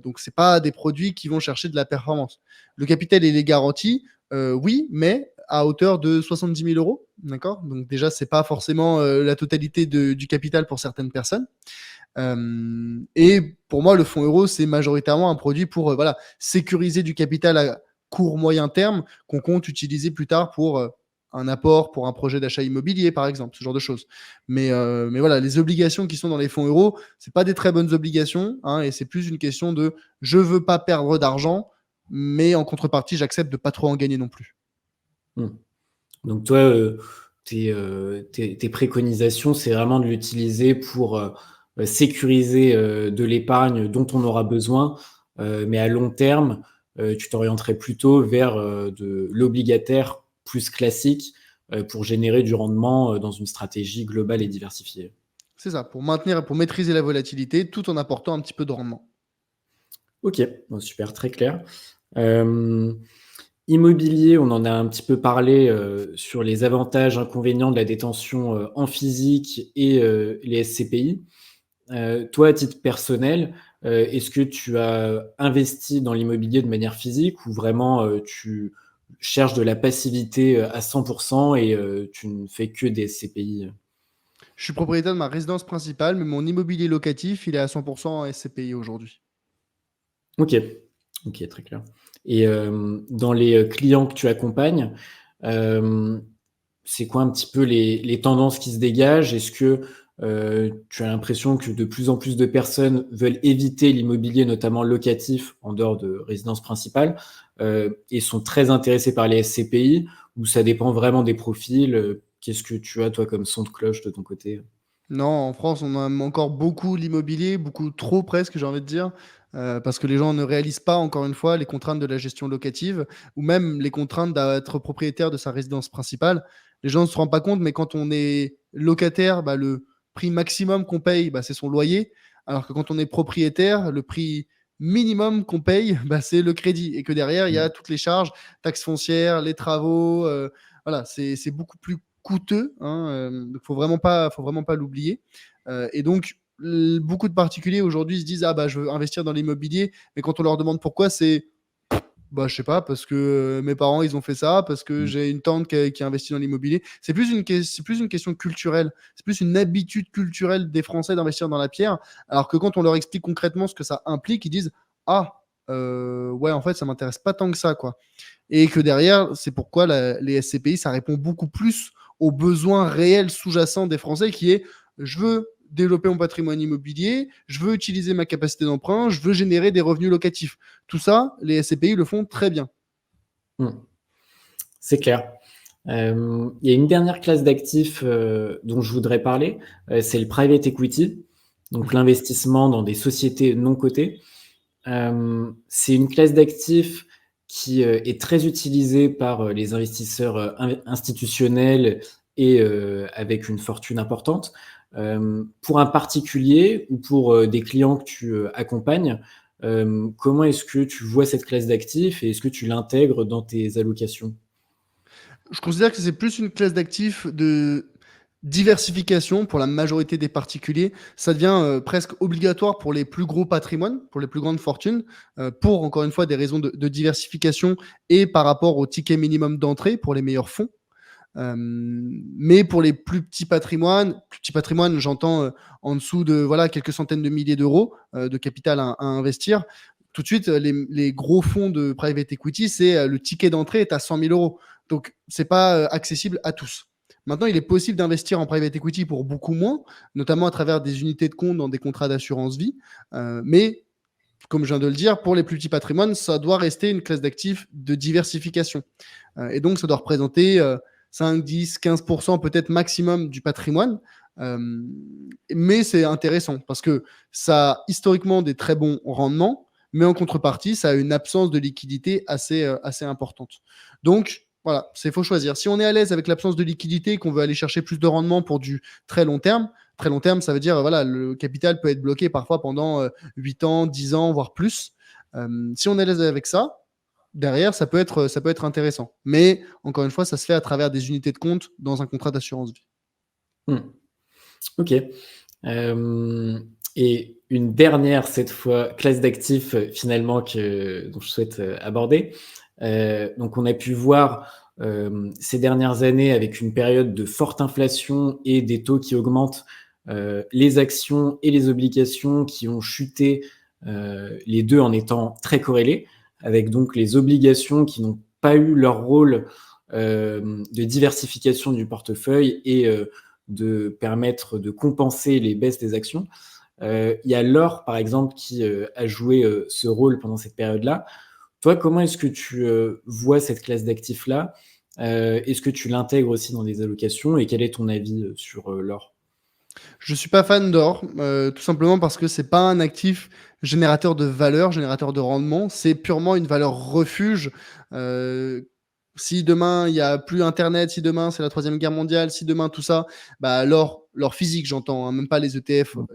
Donc c'est pas des produits qui vont chercher de la performance. Le capital, il est garanti, oui, mais à hauteur de 70 000 euros. D'accord. Donc, déjà, c'est pas forcément la totalité du capital pour certaines personnes. Et pour moi, le fonds euro, c'est majoritairement un produit pour voilà, sécuriser du capital à court, moyen terme qu'on compte utiliser plus tard pour un apport pour un projet d'achat immobilier, par exemple, ce genre de choses. Mais voilà, les obligations qui sont dans les fonds euros, c'est pas des très bonnes obligations, hein, et c'est plus une question de je veux pas perdre d'argent, mais en contrepartie, j'accepte de pas trop en gagner non plus. Mmh. Donc toi, tes préconisations, c'est vraiment de l'utiliser pour, sécuriser, de l'épargne dont on aura besoin, mais à long terme, tu t'orienterais plutôt vers, de l'obligataire plus classique, pour générer du rendement, dans une stratégie globale et diversifiée. C'est ça, pour maîtriser la volatilité tout en apportant un petit peu de rendement. OK, bon super, très clair. Hem, Immobilier, on en a un petit peu parlé, sur les avantages, inconvénients de la détention, en physique et les SCPI. Toi, à titre personnel, est-ce que tu as investi dans l'immobilier de manière physique ou vraiment, tu cherches de la passivité, à 100 et tu ne fais que des SCPI? Je suis propriétaire de ma résidence principale, mais mon immobilier locatif, il est à 100 en SCPI aujourd'hui. OK. OK, très clair et dans les, clients que tu accompagnes, hem, c'est quoi un petit peu les tendances qui se dégagent? Est-ce que, tu as l'impression que de plus en plus de personnes veulent éviter l'immobilier, notamment locatif, en dehors de résidence principale, et sont très intéressés par les SCPI? Ou ça dépend vraiment des profils? Qu'est-ce que tu as toi comme son de cloche de ton côté? Non, en France, on aime encore beaucoup l'immobilier, beaucoup trop presque, j'ai envie de dire, parce que les gens ne réalisent pas, encore une fois, les contraintes de la gestion locative ou même les contraintes d'être propriétaire de sa résidence principale. Les gens ne se rendent pas compte, mais quand on est locataire, bah, le prix maximum qu'on paye, bah, c'est son loyer, alors que quand on est propriétaire, le prix minimum qu'on paye, bah, c'est le crédit et que derrière, il y a Mmh. toutes les charges, taxes foncières, les travaux, voilà, c'est beaucoup plus coûteux, hein, donc faut vraiment pas l'oublier. Et donc beaucoup de particuliers aujourd'hui se disent: «Ah bah, je veux investir dans l'immobilier», mais quand on leur demande pourquoi, c'est: «Bah, je sais pas, parce que, mes parents, ils ont fait ça, parce que Mmh. j'ai une tante qui a investi dans l'immobilier». C'est plus une question culturelle, c'est plus une habitude culturelle des Français d'investir dans la pierre, alors que quand on leur explique concrètement ce que ça implique, ils disent: «Ah, ouais, en fait, ça m'intéresse pas tant que ça, quoi». Et que derrière, c'est pourquoi les SCPI, ça répond beaucoup plus aux besoins réels sous-jacents des Français qui est: je veux développer mon patrimoine immobilier, je veux utiliser ma capacité d'emprunt, je veux générer des revenus locatifs. Tout ça, les SCPI le font très bien. Mmh. C'est clair. Il y a une dernière classe d'actifs, dont je voudrais parler, c'est le private equity, donc Mhm. l'investissement dans des sociétés non cotées. C'est une classe d'actifs qui, est très utilisée par, les investisseurs, institutionnels et avec une fortune importante. Pour un particulier ou pour, des clients que tu, accompagnes, comment est-ce que tu vois cette classe d'actifs et est-ce que tu l'intègres dans tes allocations? Je considère que c'est plus une classe d'actifs de diversification pour la majorité des particuliers. Ça devient presque obligatoire pour les plus gros patrimoines, pour les plus grandes fortunes, pour encore une fois des raisons de diversification et par rapport au ticket minimum d'entrée pour les meilleurs fonds. Mais pour les plus petits patrimoines, j'entends en dessous de voilà, quelques centaines de milliers d'euros de capital à investir. Tout de suite, les gros fonds de private equity, c'est le ticket d'entrée est à 100 000 euros. Donc, c'est pas accessible à tous. Maintenant, il est possible d'investir en private equity pour beaucoup moins, notamment à travers des unités de compte dans des contrats d'assurance vie. Mais comme je viens de le dire, pour les plus petits patrimoines, ça doit rester une classe d'actifs de diversification. Et donc, ça doit représenter 5, 10, 15% peut-être maximum du patrimoine. Euh, mais c'est intéressant parce que ça a historiquement des très bons rendements, mais en contrepartie, ça a une absence de liquidité assez importante. Donc, voilà, il faut choisir. Si on est à l'aise avec l'absence de liquidité et qu'on veut aller chercher plus de rendement pour du très long terme, ça veut dire voilà, le capital peut être bloqué parfois pendant 8 ans, 10 ans, voire plus. Si on est à l'aise avec ça, derrière, ça peut être intéressant. Mais encore une fois, ça se fait à travers des unités de compte dans un contrat d'assurance vie. Mmh. OK. Hem Et une dernière, cette fois, classe d'actifs, finalement dont je souhaite, aborder. Donc on a pu voir, ces dernières années avec une période de forte inflation et des taux qui augmentent, les actions et les obligations qui ont chuté, les 2 en étant très corrélés, avec donc les obligations qui n'ont pas eu leur rôle, de diversification du portefeuille et de permettre de compenser les baisses des actions. Il y a l'or, par exemple, qui a joué ce rôle pendant cette période-là. Toi, comment est-ce que tu vois cette classe d'actifs-là? Est-ce que tu l'intègres aussi dans des allocations et quel est ton avis sur l'or? Je suis pas fan d'or, tout simplement parce que c'est pas un actif générateur de valeur, générateur de rendement. C'est purement une valeur refuge. Heu, Si demain il y a plus internet, si demain c'est la troisième guerre mondiale, si demain tout ça, bah, l'or physique j'entends, hein, même pas les ETF, Mmh.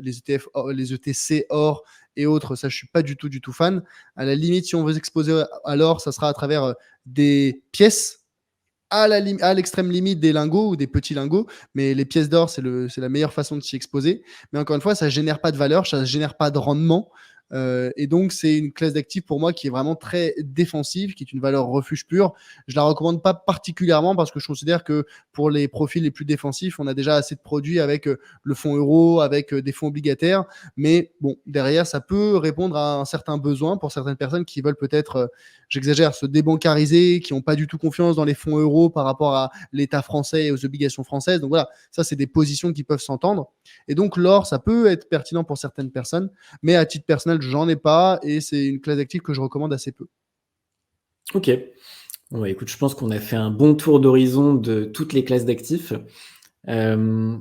les ETC or et autres, ça je suis pas du tout fan. À la limite, si on veut s'exposer à l'or, ça sera à travers, des pièces à l'extrême limite des lingots ou des petits lingots, mais les pièces d'or, c'est la meilleure façon de s'y exposer. Mais encore une fois, ça génère pas de valeur, ça génère pas de rendement. Et donc, c'est une classe d'actifs pour moi qui est vraiment très défensive, qui est une valeur refuge pure. Je la recommande pas particulièrement parce que je considère que pour les profils les plus défensifs, on a déjà assez de produits avec le fonds euro, avec des fonds obligataires. Mais bon, derrière, ça peut répondre à un certain besoin pour certaines personnes qui veulent peut-être j'exagère, se débancariser, qui n'ont pas du tout confiance dans les fonds euros par rapport à l'État français et aux obligations françaises. Donc voilà, ça, c'est des positions qui peuvent s'entendre. Et donc, l'or, ça peut être pertinent pour certaines personnes, mais à titre personnel, j'en ai pas et c'est une classe d'actifs que je recommande assez peu. Ok. Bon, bah, écoute, je pense qu'on a fait un bon tour d'horizon de toutes les classes d'actifs. Euh,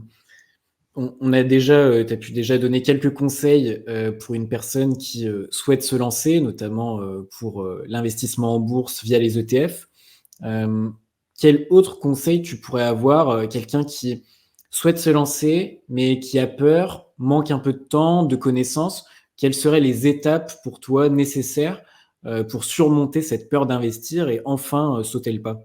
on a déjà, tu as pu déjà donner quelques conseils pour une personne qui souhaite se lancer, notamment pour l'investissement en bourse via les ETF. Euh, Quel autre conseil tu pourrais avoir, quelqu'un qui souhaite se lancer, mais qui a peur, manque un peu de temps, de connaissances? Quelles seraient les étapes pour toi nécessaires pour surmonter cette peur d'investir et enfin sauter le pas?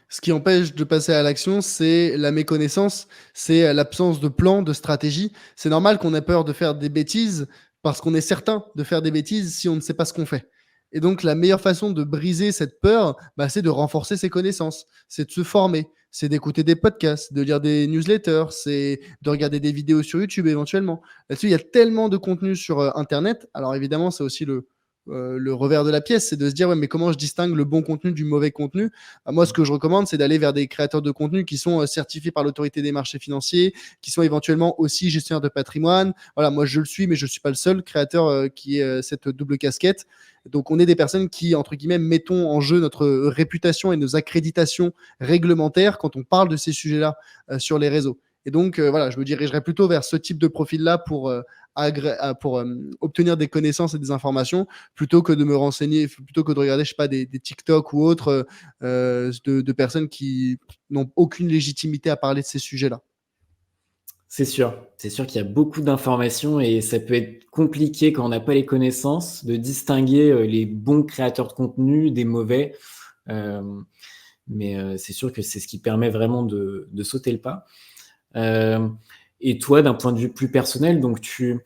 Ce qui empêche de passer à l'action, c'est la méconnaissance, c'est l'absence de plan, de stratégie. C'est normal qu'on ait peur de faire des bêtises parce qu'on est certain de faire des bêtises si on ne sait pas ce qu'on fait. Et donc, la meilleure façon de briser cette peur, bah, c'est de renforcer ses connaissances, c'est de se former, c'est d'écouter des podcasts, de lire des newsletters, c'est de regarder des vidéos sur YouTube éventuellement. Là-dessus, il y a tellement de contenu sur Internet. Alors évidemment, c'est aussi le revers de la pièce, c'est de se dire, ouais, mais comment je distingue le bon contenu du mauvais contenu? Moi, ce que je recommande, c'est d'aller vers des créateurs de contenu qui sont certifiés par l'autorité des marchés financiers, qui sont éventuellement aussi gestionnaires de patrimoine. Voilà, moi, je le suis, mais je ne suis pas le seul créateur qui ait cette double casquette. Donc, on est des personnes qui, entre guillemets, mettons en jeu notre réputation et nos accréditations réglementaires quand on parle de ces sujets-là sur les réseaux. Et donc, voilà, je me dirigerai plutôt vers ce type de profil-là pour obtenir des connaissances et des informations plutôt que de me renseigner, plutôt que de regarder, je sais pas, des TikTok ou autres de personnes qui n'ont aucune légitimité à parler de ces sujets-là. C'est sûr qu'il y a beaucoup d'informations et ça peut être compliqué quand on n'a pas les connaissances de distinguer les bons créateurs de contenu des mauvais. Euh, mais c'est sûr que c'est ce qui permet vraiment de sauter le pas. Euh, et toi, d'un point de vue plus personnel, donc tu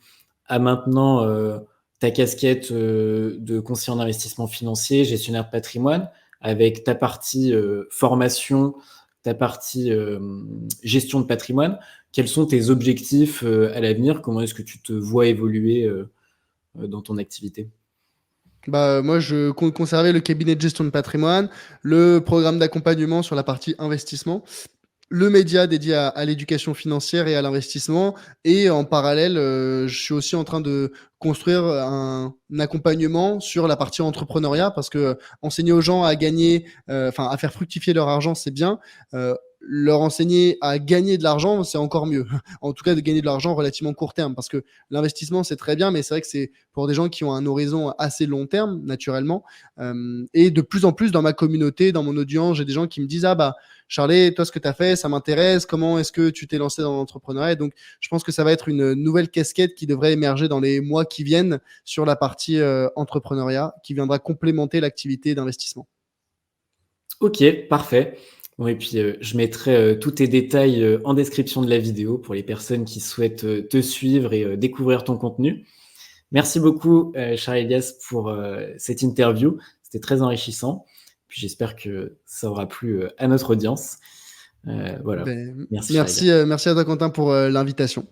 as maintenant ta casquette de conseiller en investissement financier, gestionnaire de patrimoine, avec ta partie formation, ta partie gestion de patrimoine. Quels sont tes objectifs à l'avenir? Comment est-ce que tu te vois évoluer dans ton activité? Bah, moi, je compte conserver le cabinet de gestion de patrimoine, le programme d'accompagnement sur la partie investissement, le média dédié à l'éducation financière et à l'investissement. Et en parallèle, je suis aussi en train de construire un accompagnement sur la partie entrepreneuriat parce que enseigner aux gens à gagner, enfin à faire fructifier leur argent, c'est bien. Leur enseigner à gagner de l'argent, c'est encore mieux. En tout cas, de gagner de l'argent relativement court terme parce que l'investissement, c'est très bien, mais c'est vrai que c'est pour des gens qui ont un horizon assez long terme, naturellement. Et de plus en plus dans ma communauté, dans mon audience, j'ai des gens qui me disent, ah bah, Charlie, toi, ce que tu as fait, ça m'intéresse. Comment est-ce que tu t'es lancé dans l'entrepreneuriat? Donc, je pense que ça va être une nouvelle casquette qui devrait émerger dans les mois qui viennent sur la partie entrepreneuriat, qui viendra complémenter l'activité d'investissement. Ok, parfait. Bon, et puis, je mettrai tous tes détails en description de la vidéo pour les personnes qui souhaitent te suivre et découvrir ton contenu. Merci beaucoup, Charles Elias, pour cette interview. C'était très enrichissant. Puis j'espère que ça aura plu à notre audience. Voilà. Ben, Merci, Charles merci, Elias. merci à toi, Quentin, pour l'invitation.